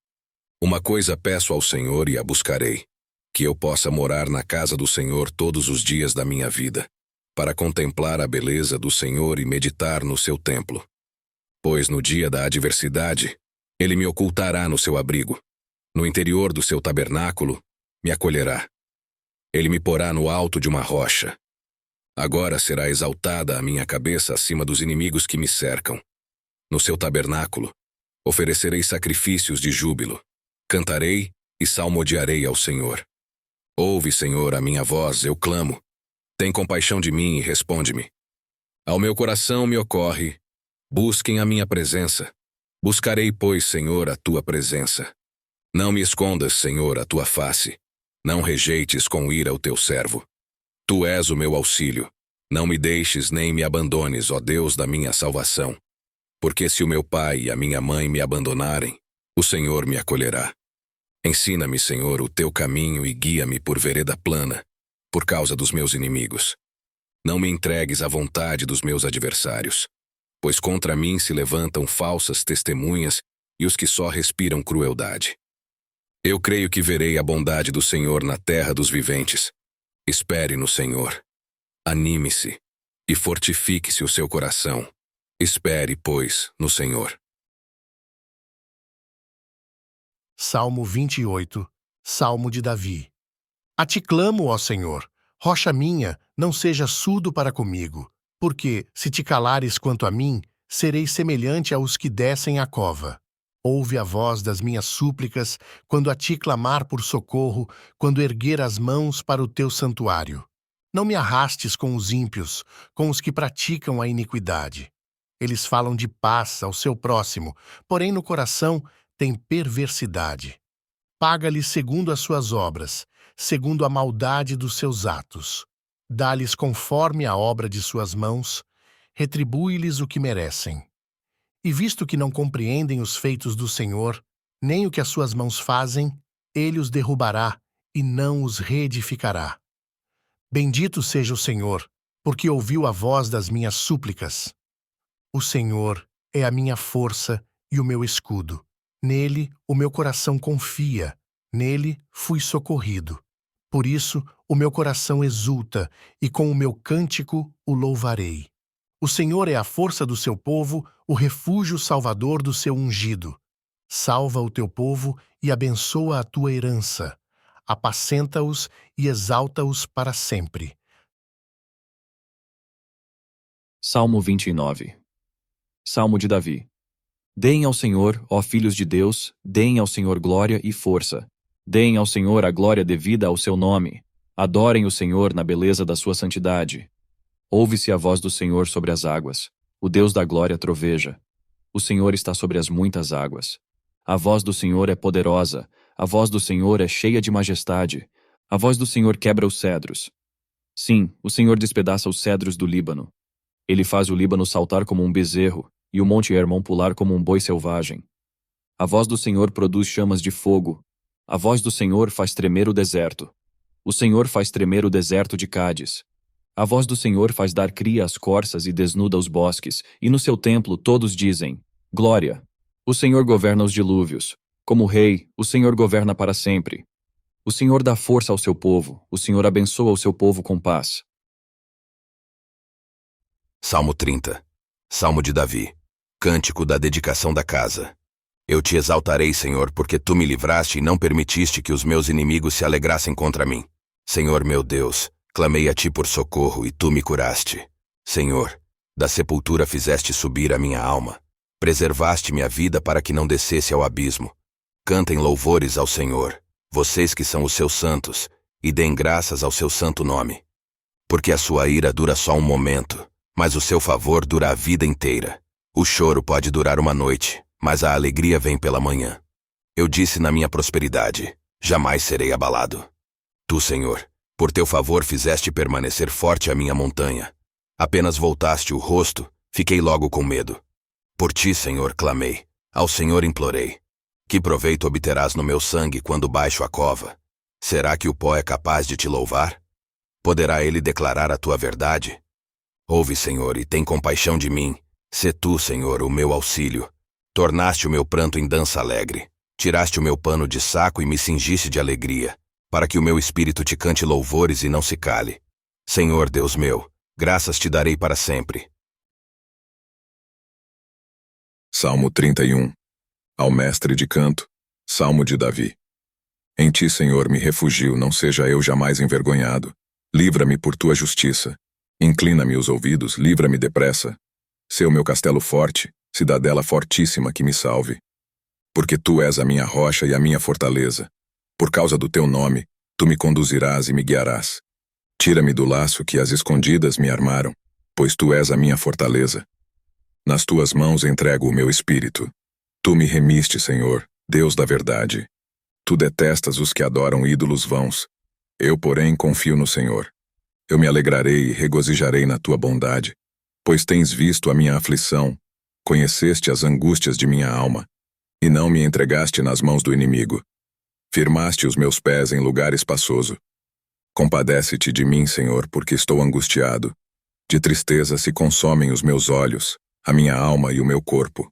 Uma coisa peço ao Senhor e a buscarei, que eu possa morar na casa do Senhor todos os dias da minha vida, para contemplar a beleza do Senhor e meditar no seu templo. Pois no dia da adversidade, ele me ocultará no seu abrigo. No interior do seu tabernáculo, me acolherá. Ele me porá no alto de uma rocha. Agora será exaltada a minha cabeça acima dos inimigos que me cercam. No seu tabernáculo, oferecerei sacrifícios de júbilo. Cantarei e salmodiarei ao Senhor. Ouve, Senhor, a minha voz, eu clamo. Tem compaixão de mim e responde-me. Ao meu coração me ocorre, busquem a minha presença. Buscarei, pois, Senhor, a tua presença. Não me escondas, Senhor, a tua face. Não rejeites com ira o teu servo. Tu és o meu auxílio. Não me deixes nem me abandones, ó Deus da minha salvação. Porque se o meu pai e a minha mãe me abandonarem, o Senhor me acolherá. Ensina-me, Senhor, o teu caminho e guia-me por vereda plana, por causa dos meus inimigos. Não me entregues à vontade dos meus adversários, pois contra mim se levantam falsas testemunhas e os que só respiram crueldade. Eu creio que verei a bondade do Senhor na terra dos viventes. Espere no Senhor. Anime-se e fortifique-se o seu coração. Espere, pois, no Senhor. Salmo 28, Salmo de Davi. A ti clamo, ó Senhor, rocha minha, não seja surdo para comigo, porque, se te calares quanto a mim, serei semelhante aos que descem a cova. Ouve a voz das minhas súplicas, quando a ti clamar por socorro, quando erguer as mãos para o teu santuário. Não me arrastes com os ímpios, com os que praticam a iniquidade. Eles falam de paz ao seu próximo, porém no coração têm perversidade. Paga-lhes segundo as suas obras, segundo a maldade dos seus atos. Dá-lhes conforme a obra de suas mãos, retribui-lhes o que merecem. E visto que não compreendem os feitos do Senhor, nem o que as suas mãos fazem, ele os derrubará e não os reedificará. Bendito seja o Senhor, porque ouviu a voz das minhas súplicas. O Senhor é a minha força e o meu escudo. Nele o meu coração confia, nele fui socorrido. Por isso o meu coração exulta, e com o meu cântico o louvarei. O Senhor é a força do seu povo, o refúgio salvador do seu ungido. Salva o teu povo e abençoa a tua herança. Apacenta-os e exalta-os para sempre. Salmo 29. Salmo de Davi. Deem ao Senhor, ó filhos de Deus, deem ao Senhor glória e força. Deem ao Senhor a glória devida ao seu nome. Adorem o Senhor na beleza da sua santidade. Ouve-se a voz do Senhor sobre as águas. O Deus da glória troveja. O Senhor está sobre as muitas águas. A voz do Senhor é poderosa. A voz do Senhor é cheia de majestade. A voz do Senhor quebra os cedros. Sim, o Senhor despedaça os cedros do Líbano. Ele faz o Líbano saltar como um bezerro e o Monte Hermon pular como um boi selvagem. A voz do Senhor produz chamas de fogo. A voz do Senhor faz tremer o deserto. O Senhor faz tremer o deserto de Cádiz. A voz do Senhor faz dar cria às corças e desnuda os bosques, e no seu templo todos dizem: Glória! O Senhor governa os dilúvios. Como rei, o Senhor governa para sempre. O Senhor dá força ao seu povo. O Senhor abençoa o seu povo com paz. Salmo 30. Salmo de Davi. Cântico da dedicação da casa. Eu te exaltarei, Senhor, porque tu me livraste e não permitiste que os meus inimigos se alegrassem contra mim. Senhor meu Deus, clamei a ti por socorro e tu me curaste. Senhor, da sepultura fizeste subir a minha alma. Preservaste minha vida para que não descesse ao abismo. Cantem louvores ao Senhor, vocês que são os seus santos, e deem graças ao seu santo nome. Porque a sua ira dura só um momento, mas o seu favor dura a vida inteira. O choro pode durar uma noite, mas a alegria vem pela manhã. Eu disse na minha prosperidade, jamais serei abalado. Tu, Senhor, por teu favor fizeste permanecer forte a minha montanha. Apenas voltaste o rosto, fiquei logo com medo. Por ti, Senhor, clamei, ao Senhor implorei. Que proveito obterás no meu sangue quando baixo a cova? Será que o pó é capaz de te louvar? Poderá ele declarar a tua verdade? Ouve, Senhor, e tem compaixão de mim. Sê tu, Senhor, o meu auxílio. Tornaste o meu pranto em dança alegre. Tiraste o meu pano de saco e me cingiste de alegria, para que o meu espírito te cante louvores e não se cale. Senhor Deus meu, graças te darei para sempre. Salmo 31. Ao mestre de canto, Salmo de Davi. Em ti, Senhor, me refugio, não seja eu jamais envergonhado. Livra-me por tua justiça. Inclina-me os ouvidos, livra-me depressa. Sê o meu castelo forte, cidadela fortíssima que me salve. Porque tu és a minha rocha e a minha fortaleza. Por causa do teu nome, tu me conduzirás e me guiarás. Tira-me do laço que as escondidas me armaram, pois tu és a minha fortaleza. Nas tuas mãos entrego o meu espírito. Tu me remiste, Senhor, Deus da verdade. Tu detestas os que adoram ídolos vãos. Eu, porém, confio no Senhor. Eu me alegrarei e regozijarei na tua bondade, pois tens visto a minha aflição, conheceste as angústias de minha alma, e não me entregaste nas mãos do inimigo. Firmaste os meus pés em lugar espaçoso. Compadece-te de mim, Senhor, porque estou angustiado. De tristeza se consomem os meus olhos, a minha alma e o meu corpo.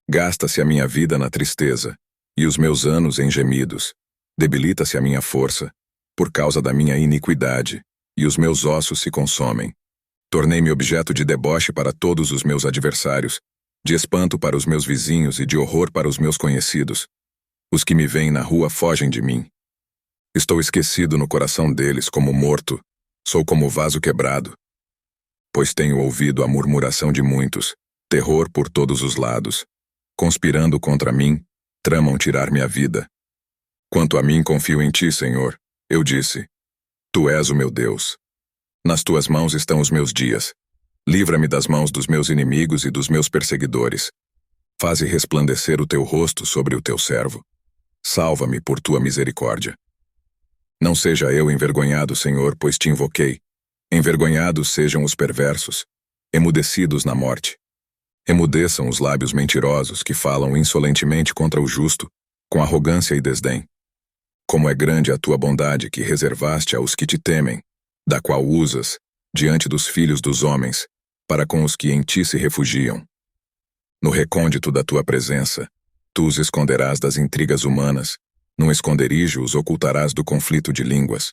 Gasta-se a minha vida na tristeza, e os meus anos em gemidos. Debilita-se a minha força, por causa da minha iniquidade, e os meus ossos se consomem. Tornei-me objeto de deboche para todos os meus adversários, de espanto para os meus vizinhos e de horror para os meus conhecidos. Os que me veem na rua fogem de mim. Estou esquecido no coração deles como morto, sou como vaso quebrado. Pois tenho ouvido a murmuração de muitos, terror por todos os lados. Conspirando contra mim, tramam tirar-me a vida. Quanto a mim, confio em ti, Senhor. Eu disse, tu és o meu Deus. Nas tuas mãos estão os meus dias. Livra-me das mãos dos meus inimigos e dos meus perseguidores. Faze resplandecer o teu rosto sobre o teu servo. Salva-me por tua misericórdia. Não seja eu envergonhado, Senhor, pois te invoquei. Envergonhados sejam os perversos, emudecidos na morte. Emudeçam os lábios mentirosos que falam insolentemente contra o justo, com arrogância e desdém. Como é grande a tua bondade que reservaste aos que te temem, da qual usas, diante dos filhos dos homens, para com os que em ti se refugiam. No recôndito da tua presença, tu os esconderás das intrigas humanas, num esconderijo os ocultarás do conflito de línguas.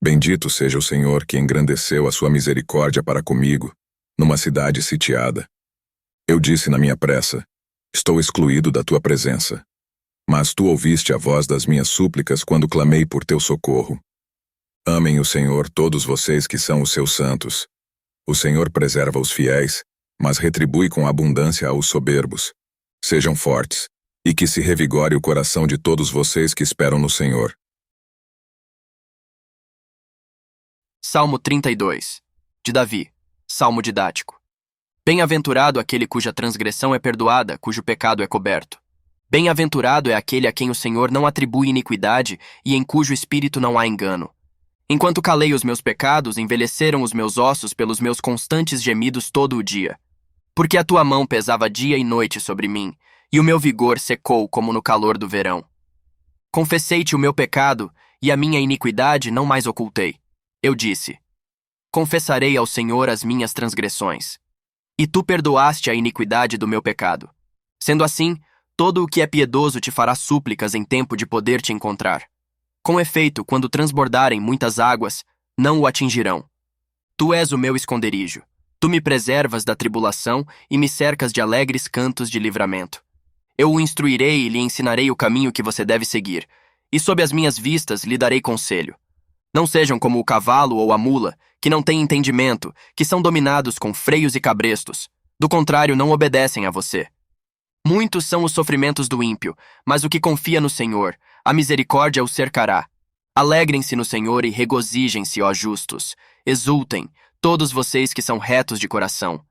Bendito seja o Senhor que engrandeceu a sua misericórdia para comigo, numa cidade sitiada. Eu disse na minha pressa, estou excluído da tua presença. Mas tu ouviste a voz das minhas súplicas quando clamei por teu socorro. Amem o Senhor todos vocês que são os seus santos. O Senhor preserva os fiéis, mas retribui com abundância aos soberbos. Sejam fortes, e que se revigore o coração de todos vocês que esperam no Senhor. Salmo 32, de Davi, salmo didático. Bem-aventurado aquele cuja transgressão é perdoada, cujo pecado é coberto. Bem-aventurado é aquele a quem o Senhor não atribui iniquidade e em cujo espírito não há engano. Enquanto calei os meus pecados, envelheceram os meus ossos pelos meus constantes gemidos todo o dia. Porque a tua mão pesava dia e noite sobre mim, e o meu vigor secou como no calor do verão. Confessei-te o meu pecado, e a minha iniquidade não mais ocultei. Eu disse, confessarei ao Senhor as minhas transgressões. E tu perdoaste a iniquidade do meu pecado. Sendo assim, todo o que é piedoso te fará súplicas em tempo de poder te encontrar. Com efeito, quando transbordarem muitas águas, não o atingirão. Tu és o meu esconderijo. Tu me preservas da tribulação e me cercas de alegres cantos de livramento. Eu o instruirei e lhe ensinarei o caminho que você deve seguir, e sob as minhas vistas lhe darei conselho. Não sejam como o cavalo ou a mula, que não têm entendimento, que são dominados com freios e cabrestos. Do contrário, não obedecem a você. Muitos são os sofrimentos do ímpio, mas o que confia no Senhor, a misericórdia o cercará. Alegrem-se no Senhor e regozijem-se, ó justos. Exultem, todos vocês que são retos de coração.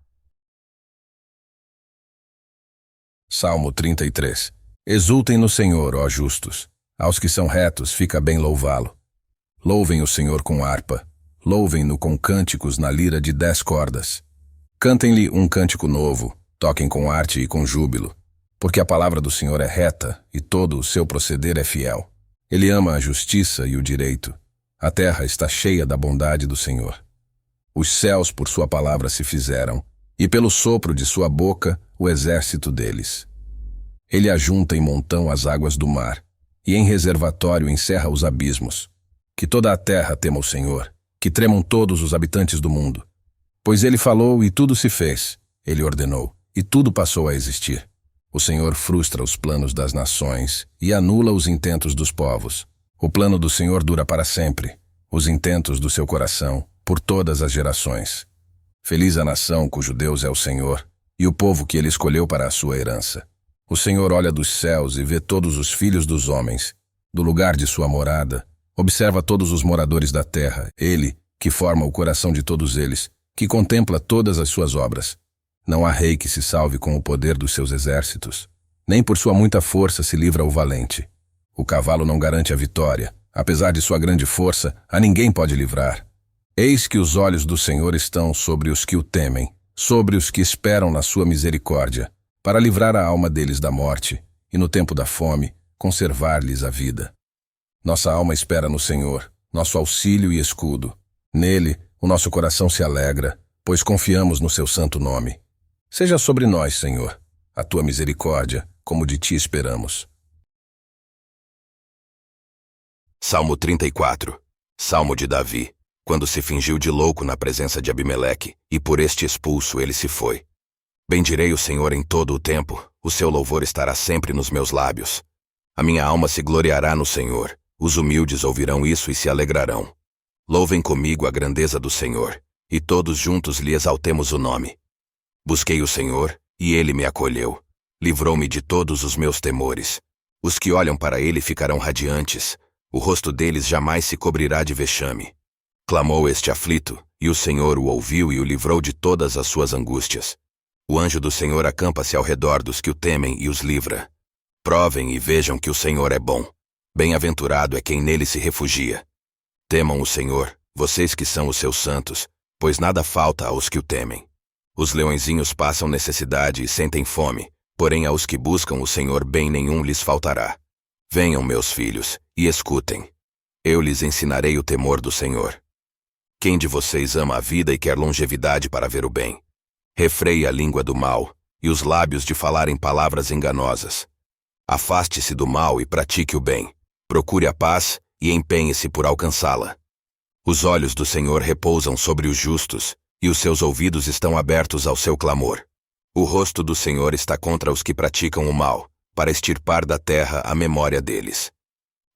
Salmo 33. Exultem no Senhor, ó justos. Aos que são retos, fica bem louvá-lo. Louvem o Senhor com harpa. Louvem-no com cânticos na lira de 10 cordas. Cantem-lhe um cântico novo. Toquem com arte e com júbilo. Porque a palavra do Senhor é reta e todo o seu proceder é fiel. Ele ama a justiça e o direito. A terra está cheia da bondade do Senhor. Os céus por sua palavra se fizeram, e pelo sopro de sua boca o exército deles. Ele ajunta em montão as águas do mar, e em reservatório encerra os abismos. Que toda a terra tema o Senhor, que tremam todos os habitantes do mundo. Pois ele falou e tudo se fez, ele ordenou, e tudo passou a existir. O Senhor frustra os planos das nações e anula os intentos dos povos. O plano do Senhor dura para sempre, os intentos do seu coração, por todas as gerações. Feliz a nação cujo Deus é o Senhor, e o povo que ele escolheu para a sua herança. O Senhor olha dos céus e vê todos os filhos dos homens. Do lugar de sua morada, observa todos os moradores da terra, ele, que forma o coração de todos eles, que contempla todas as suas obras. Não há rei que se salve com o poder dos seus exércitos. Nem por sua muita força se livra o valente. O cavalo não garante a vitória. Apesar de sua grande força, a ninguém pode livrar. Eis que os olhos do Senhor estão sobre os que o temem, sobre os que esperam na sua misericórdia, para livrar a alma deles da morte, e no tempo da fome, conservar-lhes a vida. Nossa alma espera no Senhor, nosso auxílio e escudo. Nele, o nosso coração se alegra, pois confiamos no seu santo nome. Seja sobre nós, Senhor, a tua misericórdia, como de ti esperamos. Salmo 34. Salmo de Davi, quando se fingiu de louco na presença de Abimeleque, e por este expulso ele se foi. Bendirei o Senhor em todo o tempo, o seu louvor estará sempre nos meus lábios. A minha alma se gloriará no Senhor, os humildes ouvirão isso e se alegrarão. Louvem comigo a grandeza do Senhor, e todos juntos lhe exaltemos o nome. Busquei o Senhor, e ele me acolheu. Livrou-me de todos os meus temores. Os que olham para ele ficarão radiantes. O rosto deles jamais se cobrirá de vexame. Clamou este aflito, e o Senhor o ouviu e o livrou de todas as suas angústias. O anjo do Senhor acampa-se ao redor dos que o temem e os livra. Provem e vejam que o Senhor é bom. Bem-aventurado é quem nele se refugia. Temam o Senhor, vocês que são os seus santos, pois nada falta aos que o temem. Os leõezinhos passam necessidade e sentem fome, porém aos que buscam o Senhor bem nenhum lhes faltará. Venham, meus filhos, e escutem. Eu lhes ensinarei o temor do Senhor. Quem de vocês ama a vida e quer longevidade para ver o bem? Refreie a língua do mal, e os lábios de falarem palavras enganosas. Afaste-se do mal e pratique o bem. Procure a paz e empenhe-se por alcançá-la. Os olhos do Senhor repousam sobre os justos, e os seus ouvidos estão abertos ao seu clamor. O rosto do Senhor está contra os que praticam o mal, para extirpar da terra a memória deles.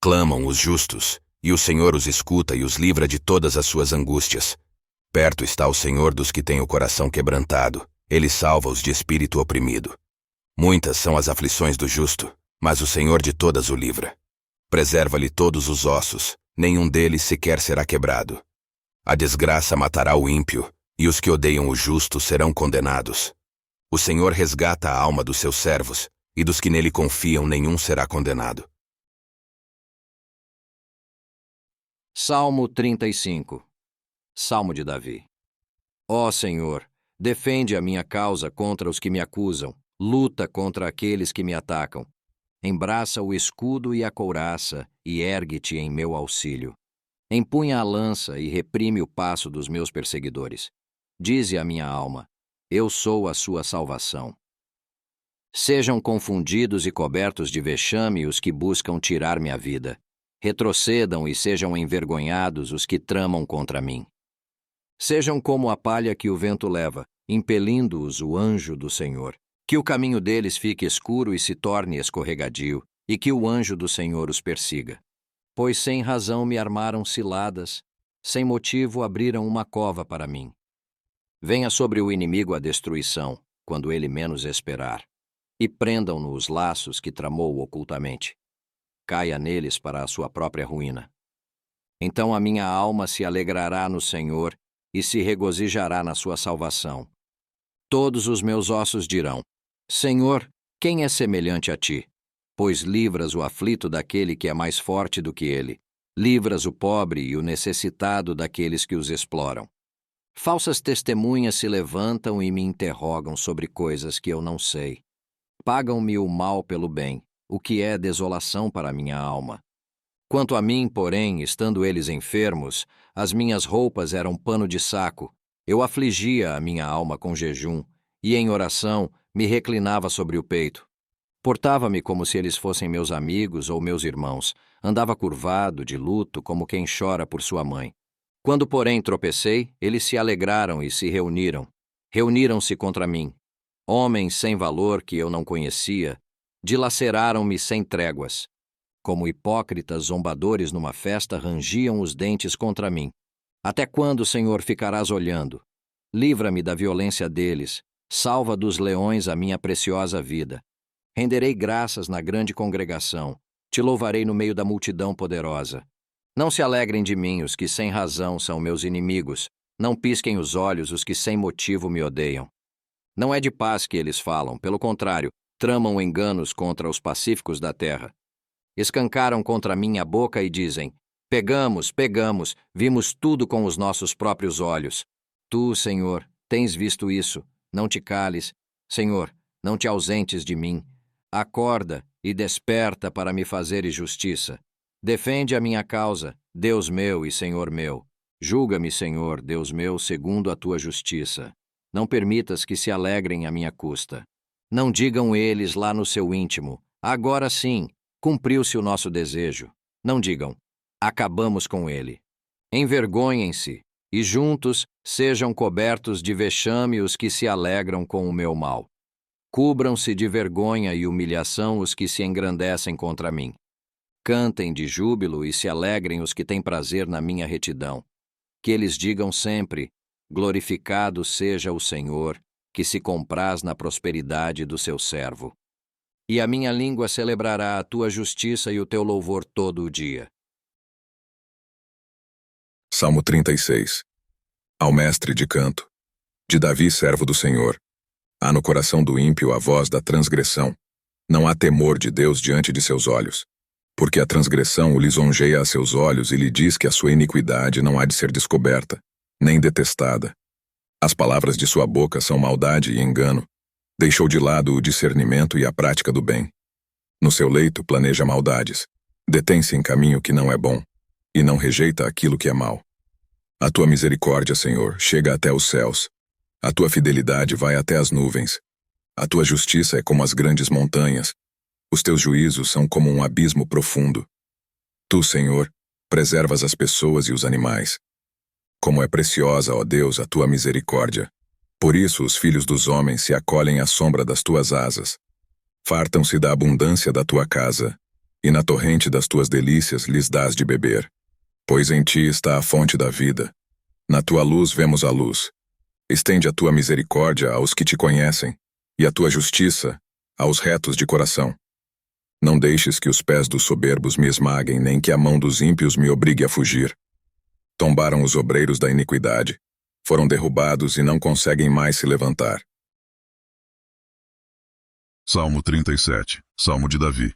Clamam os justos, e o Senhor os escuta e os livra de todas as suas angústias. Perto está o Senhor dos que têm o coração quebrantado, ele salva-os de espírito oprimido. Muitas são as aflições do justo, mas o Senhor de todas o livra. Preserva-lhe todos os ossos, nenhum deles sequer será quebrado. A desgraça matará o ímpio, e os que odeiam o justo serão condenados. O Senhor resgata a alma dos seus servos, e dos que nele confiam nenhum será condenado. Salmo 35. Salmo de Davi. Ó Senhor, defende a minha causa contra os que me acusam, luta contra aqueles que me atacam. Embraça o escudo e a couraça, e ergue-te em meu auxílio. Empunha a lança e reprime o passo dos meus perseguidores. Dize a minha alma, eu sou a sua salvação. Sejam confundidos e cobertos de vexame os que buscam tirar-me a vida. Retrocedam e sejam envergonhados os que tramam contra mim. Sejam como a palha que o vento leva, impelindo-os o anjo do Senhor. Que o caminho deles fique escuro e se torne escorregadio, e que o anjo do Senhor os persiga. Pois sem razão me armaram ciladas, sem motivo abriram uma cova para mim. Venha sobre o inimigo a destruição, quando ele menos esperar. e prendam-no os laços que tramou ocultamente. Caia neles para a sua própria ruína. Então a minha alma se alegrará no Senhor e se regozijará na sua salvação. Todos os meus ossos dirão: Senhor, quem é semelhante a ti? Pois livras o aflito daquele que é mais forte do que ele. Livras o pobre e o necessitado daqueles que os exploram. Falsas testemunhas se levantam e me interrogam sobre coisas que eu não sei. Pagam-me o mal pelo bem, o que é desolação para a minha alma. Quanto a mim, porém, estando eles enfermos, as minhas roupas eram pano de saco. Eu afligia a minha alma com jejum, e em oração me reclinava sobre o peito. Portava-me como se eles fossem meus amigos ou meus irmãos. Andava curvado, de luto, como quem chora por sua mãe. Quando, porém, tropecei, eles se alegraram e se reuniram. Reuniram-se contra mim. Homens sem valor que eu não conhecia, dilaceraram-me sem tréguas. Como hipócritas zombadores numa festa, rangiam os dentes contra mim. Até quando, Senhor, ficarás olhando? Livra-me da violência deles. Salva dos leões a minha preciosa vida. Renderei graças na grande congregação. Te louvarei no meio da multidão poderosa. Não se alegrem de mim os que sem razão são meus inimigos. Não pisquem os olhos os que sem motivo me odeiam. Não é de paz que eles falam, pelo contrário, tramam enganos contra os pacíficos da terra. Escancaram contra mim a boca e dizem: Pegamos, pegamos, vimos tudo com os nossos próprios olhos. Tu, Senhor, tens visto isso. Não te cales. Senhor, não te ausentes de mim. Acorda e desperta para me fazeres justiça. Defende a minha causa, Deus meu e Senhor meu. Julga-me, Senhor, Deus meu, segundo a tua justiça. Não permitas que se alegrem à minha custa. Não digam eles lá no seu íntimo: agora sim, cumpriu-se o nosso desejo. Não digam: acabamos com ele. Envergonhem-se, e juntos sejam cobertos de vexame os que se alegram com o meu mal. Cubram-se de vergonha e humilhação os que se engrandecem contra mim. Cantem de júbilo e se alegrem os que têm prazer na minha retidão. Que eles digam sempre: glorificado seja o Senhor, que se compraz na prosperidade do seu servo. E a minha língua celebrará a tua justiça e o teu louvor todo o dia. Salmo 36. Ao mestre de canto. De Davi, servo do Senhor. Há no coração do ímpio a voz da transgressão. Não há temor de Deus diante de seus olhos. Porque a transgressão o lisonjeia a seus olhos e lhe diz que a sua iniquidade não há de ser descoberta, nem detestada. As palavras de sua boca são maldade e engano. Deixou de lado o discernimento e a prática do bem. No seu leito planeja maldades. Detém-se em caminho que não é bom, e não rejeita aquilo que é mau. A tua misericórdia, Senhor, chega até os céus. A tua fidelidade vai até as nuvens. A tua justiça é como as grandes montanhas. Os teus juízos são como um abismo profundo. Tu, Senhor, preservas as pessoas e os animais. Como é preciosa, ó Deus, a tua misericórdia. Por isso os filhos dos homens se acolhem à sombra das tuas asas. Fartam-se da abundância da tua casa, e na torrente das tuas delícias lhes dás de beber. Pois em ti está a fonte da vida. Na tua luz vemos a luz. Estende a tua misericórdia aos que te conhecem, e a tua justiça aos retos de coração. Não deixes que os pés dos soberbos me esmaguem, nem que a mão dos ímpios me obrigue a fugir. Tombaram os obreiros da iniquidade, foram derrubados e não conseguem mais se levantar. Salmo 37, Salmo de Davi.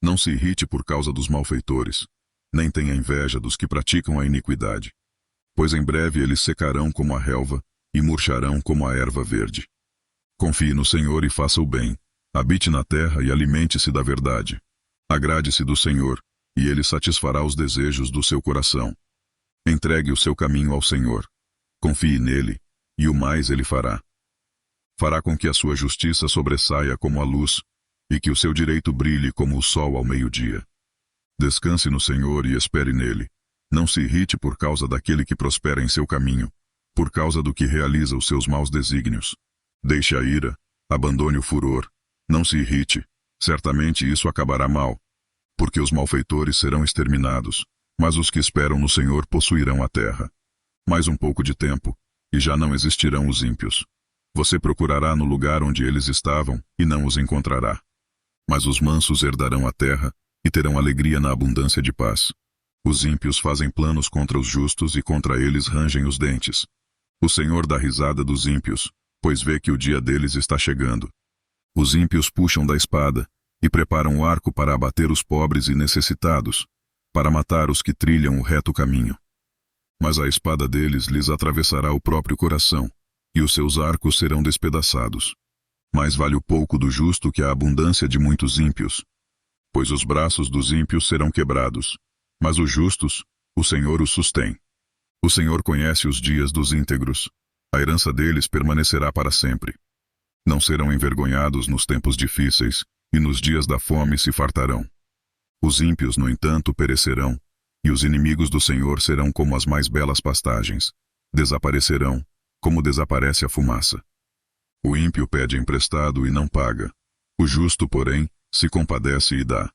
Não se irrite por causa dos malfeitores, nem tenha inveja dos que praticam a iniquidade. Pois em breve eles secarão como a relva, e murcharão como a erva verde. Confie no Senhor e faça o bem. Habite na terra e alimente-se da verdade. Agrade-se do Senhor, e Ele satisfará os desejos do seu coração. Entregue o seu caminho ao Senhor. Confie nele, e o mais Ele fará. Fará com que a sua justiça sobressaia como a luz, e que o seu direito brilhe como o sol ao meio-dia. Descanse no Senhor e espere nele. Não se irrite por causa daquele que prospera em seu caminho, por causa do que realiza os seus maus desígnios. Deixe a ira, abandone o furor. Não se irrite, certamente isso acabará mal. Porque os malfeitores serão exterminados, mas os que esperam no Senhor possuirão a terra. Mais um pouco de tempo, e já não existirão os ímpios. Você procurará no lugar onde eles estavam e não os encontrará. Mas os mansos herdarão a terra e terão alegria na abundância de paz. Os ímpios fazem planos contra os justos e contra eles rangem os dentes. O Senhor dá risada dos ímpios, pois vê que o dia deles está chegando. Os ímpios puxam da espada e preparam o arco para abater os pobres e necessitados, para matar os que trilham o reto caminho. Mas a espada deles lhes atravessará o próprio coração, e os seus arcos serão despedaçados. Mais vale o pouco do justo que a abundância de muitos ímpios. Pois os braços dos ímpios serão quebrados, mas os justos, o Senhor os sustém. O Senhor conhece os dias dos íntegros, a herança deles permanecerá para sempre. Não serão envergonhados nos tempos difíceis, e nos dias da fome se fartarão. Os ímpios, no entanto, perecerão, e os inimigos do Senhor serão como as mais belas pastagens. Desaparecerão, como desaparece a fumaça. O ímpio pede emprestado e não paga. O justo, porém, se compadece e dá.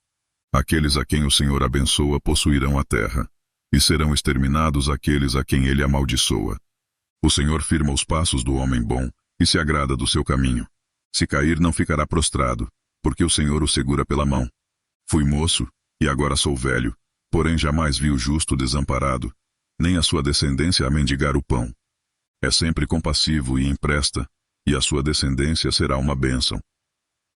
Aqueles a quem o Senhor abençoa possuirão a terra, e serão exterminados aqueles a quem ele amaldiçoa. O Senhor firma os passos do homem bom, e se agrada do seu caminho. Se cair, não ficará prostrado, porque o Senhor o segura pela mão. Fui moço, e agora sou velho, porém jamais vi o justo desamparado, nem a sua descendência a mendigar o pão. É sempre compassivo e empresta, e a sua descendência será uma bênção.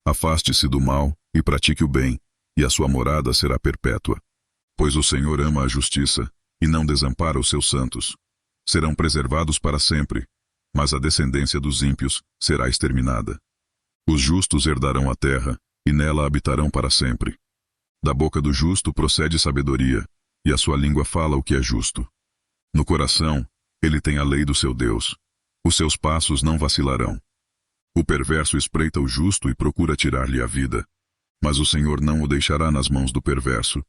Afaste-se do mal, e pratique o bem, e a sua morada será perpétua. Pois o Senhor ama a justiça, e não desampara os seus santos. Serão preservados para sempre, mas a descendência dos ímpios será exterminada. Os justos herdarão a terra, e nela habitarão para sempre. Da boca do justo procede sabedoria, e a sua língua fala o que é justo. No coração, ele tem a lei do seu Deus. Os seus passos não vacilarão. O perverso espreita o justo e procura tirar-lhe a vida. Mas o Senhor não o deixará nas mãos do perverso,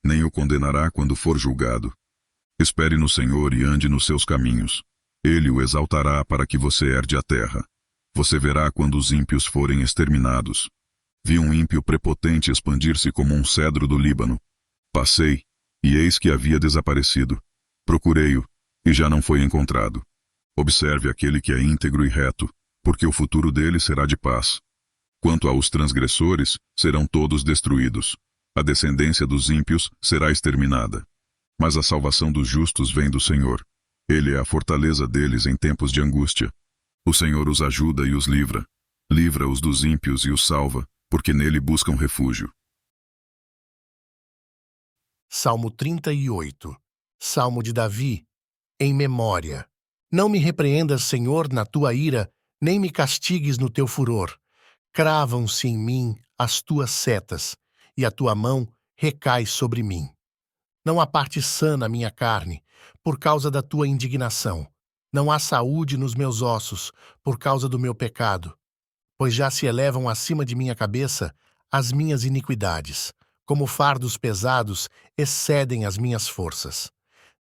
nem o condenará quando for julgado. Espere no Senhor e ande nos seus caminhos. Ele o exaltará para que você herde a terra. Você verá quando os ímpios forem exterminados. Vi um ímpio prepotente expandir-se como um cedro do Líbano. Passei, e eis que havia desaparecido. Procurei-o, e já não foi encontrado. Observe aquele que é íntegro e reto, porque o futuro dele será de paz. Quanto aos transgressores, serão todos destruídos. A descendência dos ímpios será exterminada. Mas a salvação dos justos vem do Senhor. Ele é a fortaleza deles em tempos de angústia. O Senhor os ajuda e os livra. Livra-os dos ímpios e os salva, porque nele buscam refúgio. Salmo 38. Salmo de Davi, em memória. Não me repreendas, Senhor, na tua ira, nem me castigues no teu furor. Cravam-se em mim as tuas setas, e a tua mão recai sobre mim. Não há parte sã na minha carne, por causa da tua indignação. Não há saúde nos meus ossos, por causa do meu pecado. Pois já se elevam acima de minha cabeça as minhas iniquidades. Como fardos pesados, excedem as minhas forças.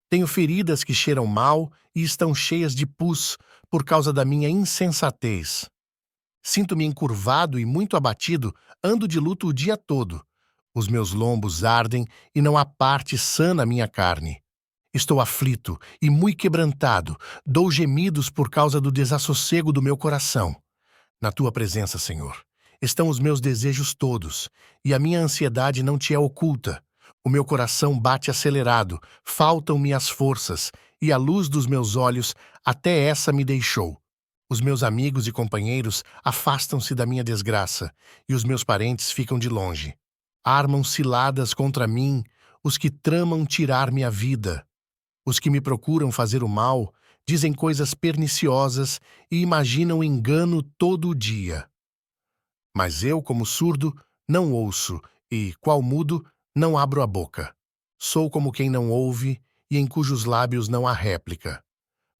Tenho feridas que cheiram mal e estão cheias de pus, por causa da minha insensatez. Sinto-me encurvado e muito abatido, ando de luto o dia todo. Os meus lombos ardem e não há parte sã na minha carne. Estou aflito e muito quebrantado, dou gemidos por causa do desassossego do meu coração. Na tua presença, Senhor, estão os meus desejos todos, e a minha ansiedade não te é oculta. O meu coração bate acelerado, faltam-me as forças, e a luz dos meus olhos até essa me deixou. Os meus amigos e companheiros afastam-se da minha desgraça, e os meus parentes ficam de longe. Armam ciladas contra mim os que tramam tirar-me a vida. Os que me procuram fazer o mal dizem coisas perniciosas e imaginam engano todo o dia. Mas eu, como surdo, não ouço, e, qual mudo, não abro a boca. Sou como quem não ouve e em cujos lábios não há réplica.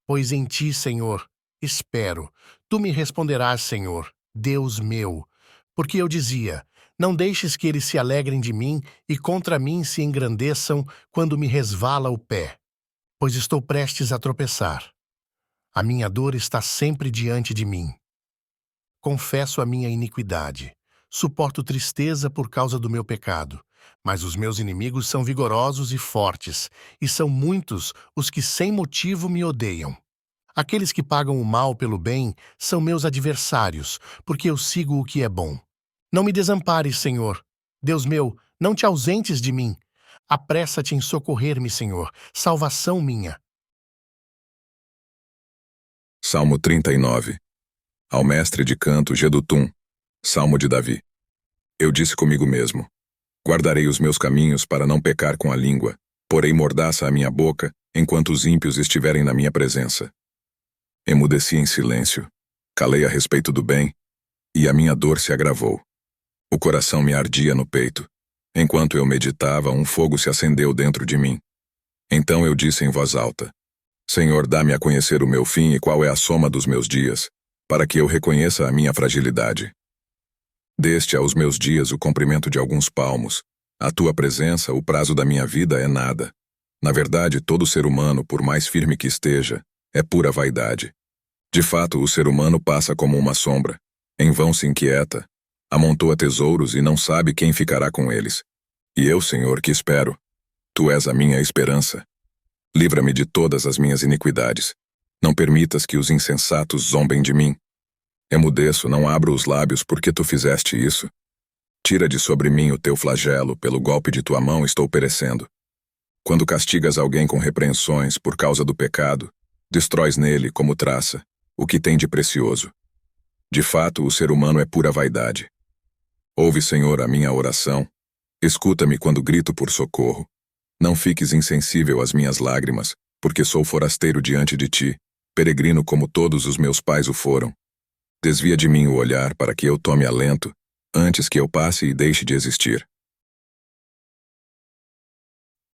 Pois em ti, Senhor, espero. Tu me responderás, Senhor, Deus meu. Porque eu dizia, não deixes que eles se alegrem de mim e contra mim se engrandeçam quando me resvala o pé. Pois estou prestes a tropeçar. A minha dor está sempre diante de mim. Confesso a minha iniquidade. Suporto tristeza por causa do meu pecado. Mas os meus inimigos são vigorosos e fortes, e são muitos os que sem motivo me odeiam. Aqueles que pagam o mal pelo bem são meus adversários, porque eu sigo o que é bom. Não me desampares, Senhor. Deus meu, não te ausentes de mim. Apressa-te em socorrer-me, Senhor, salvação minha. Salmo 39. Ao mestre de canto Gedutum, Salmo de Davi. Eu disse comigo mesmo: guardarei os meus caminhos para não pecar com a língua, porei mordaça à minha boca, enquanto os ímpios estiverem na minha presença. Emudeci em silêncio, calei a respeito do bem, e a minha dor se agravou. O coração me ardia no peito. Enquanto eu meditava, um fogo se acendeu dentro de mim. Então eu disse em voz alta: Senhor, dá-me a conhecer o meu fim e qual é a soma dos meus dias, para que eu reconheça a minha fragilidade. Deste aos meus dias o comprimento de alguns palmos. A tua presença, o prazo da minha vida, é nada. Na verdade, todo ser humano, por mais firme que esteja, é pura vaidade. De fato, o ser humano passa como uma sombra. Em vão se inquieta, amontoa tesouros e não sabe quem ficará com eles. E eu, Senhor, que espero? Tu és a minha esperança. Livra-me de todas as minhas iniquidades. Não permitas que os insensatos zombem de mim. Emudeço, não abro os lábios, porque tu fizeste isso. Tira de sobre mim o teu flagelo, pelo golpe de tua mão estou perecendo. Quando castigas alguém com repreensões por causa do pecado, destróis nele, como traça, o que tem de precioso. De fato, o ser humano é pura vaidade. Ouve, Senhor, a minha oração. Escuta-me quando grito por socorro. Não fiques insensível às minhas lágrimas, porque sou forasteiro diante de ti, peregrino como todos os meus pais o foram. Desvia de mim o olhar para que eu tome alento, antes que eu passe e deixe de existir.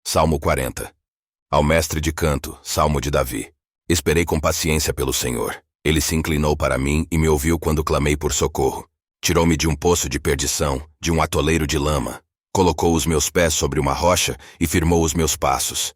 Salmo 40. Ao mestre de canto, Salmo de Davi. Esperei com paciência pelo Senhor. Ele se inclinou para mim e me ouviu quando clamei por socorro. Tirou-me de um poço de perdição, de um atoleiro de lama. Colocou os meus pés sobre uma rocha e firmou os meus passos.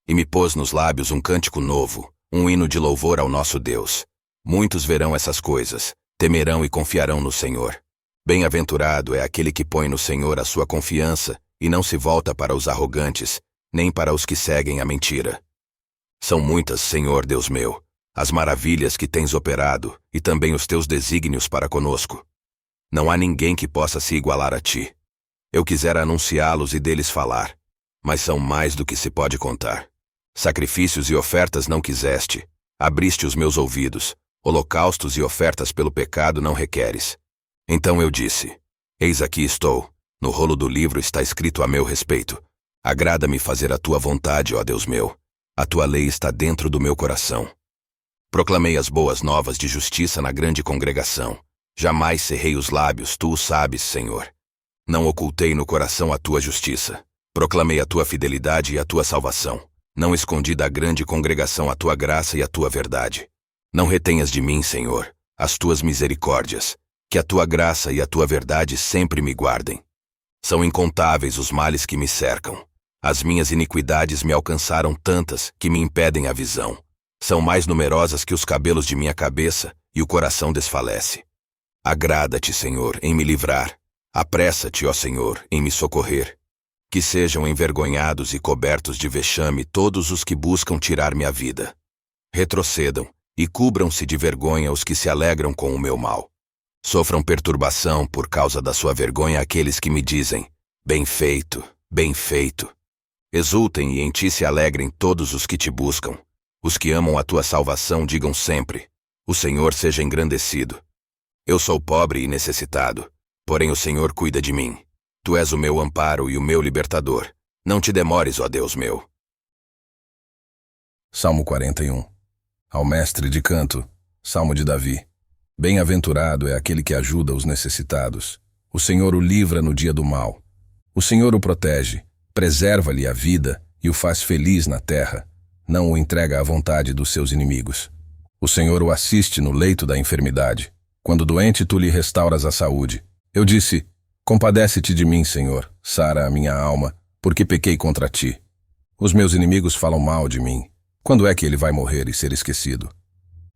E me pôs nos lábios um cântico novo, um hino de louvor ao nosso Deus. Muitos verão essas coisas, temerão e confiarão no Senhor. Bem-aventurado é aquele que põe no Senhor a sua confiança e não se volta para os arrogantes, nem para os que seguem a mentira. São muitas, Senhor Deus meu, as maravilhas que tens operado e também os teus desígnios para conosco. Não há ninguém que possa se igualar a ti. Eu quisera anunciá-los e deles falar, mas são mais do que se pode contar. Sacrifícios e ofertas não quiseste, abriste os meus ouvidos, holocaustos e ofertas pelo pecado não requeres. Então eu disse: eis aqui estou, no rolo do livro está escrito a meu respeito. Agrada-me fazer a tua vontade, ó Deus meu. A tua lei está dentro do meu coração. Proclamei as boas novas de justiça na grande congregação. Jamais cerrei os lábios, tu o sabes, Senhor. Não ocultei no coração a tua justiça. Proclamei a tua fidelidade e a tua salvação. Não escondi da grande congregação a tua graça e a tua verdade. Não retenhas de mim, Senhor, as tuas misericórdias. Que a tua graça e a tua verdade sempre me guardem. São incontáveis os males que me cercam. As minhas iniquidades me alcançaram tantas que me impedem a visão. São mais numerosas que os cabelos de minha cabeça e o coração desfalece. Agrada-te, Senhor, em me livrar. Apressa-te, ó Senhor, em me socorrer. Que sejam envergonhados e cobertos de vexame todos os que buscam tirar-me a vida. Retrocedam e cubram-se de vergonha os que se alegram com o meu mal. Sofram perturbação por causa da sua vergonha aqueles que me dizem: bem feito, bem feito. Exultem e em ti se alegrem todos os que te buscam. Os que amam a tua salvação digam sempre: o Senhor seja engrandecido. Eu sou pobre e necessitado, porém o Senhor cuida de mim. Tu és o meu amparo e o meu libertador. Não te demores, ó Deus meu. Salmo 41. Ao mestre de canto, Salmo de Davi. Bem-aventurado é aquele que ajuda os necessitados. O Senhor o livra no dia do mal. O Senhor o protege, preserva-lhe a vida e o faz feliz na terra. Não o entrega à vontade dos seus inimigos. O Senhor o assiste no leito da enfermidade. Quando doente, tu lhe restauras a saúde. Eu disse: compadece-te de mim, Senhor, sara a minha alma, porque pequei contra ti. Os meus inimigos falam mal de mim. Quando é que ele vai morrer e ser esquecido?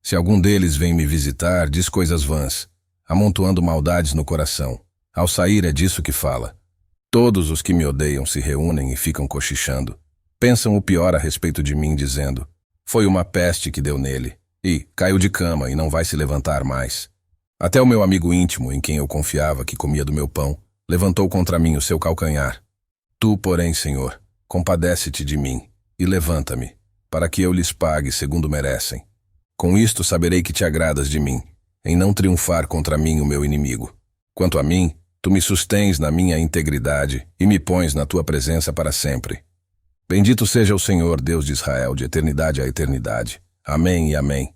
Se algum deles vem me visitar, diz coisas vãs, amontoando maldades no coração. Ao sair é disso que fala. Todos os que me odeiam se reúnem e ficam cochichando. Pensam o pior a respeito de mim, dizendo: foi uma peste que deu nele. E caiu de cama e não vai se levantar mais. Até o meu amigo íntimo, em quem eu confiava que comia do meu pão, levantou contra mim o seu calcanhar. Tu, porém, Senhor, compadece-te de mim e levanta-me, para que eu lhes pague segundo merecem. Com isto saberei que te agradas de mim, em não triunfar contra mim o meu inimigo. Quanto a mim, tu me sustens na minha integridade e me pões na tua presença para sempre. Bendito seja o Senhor, Deus de Israel, de eternidade a eternidade. Amém e amém.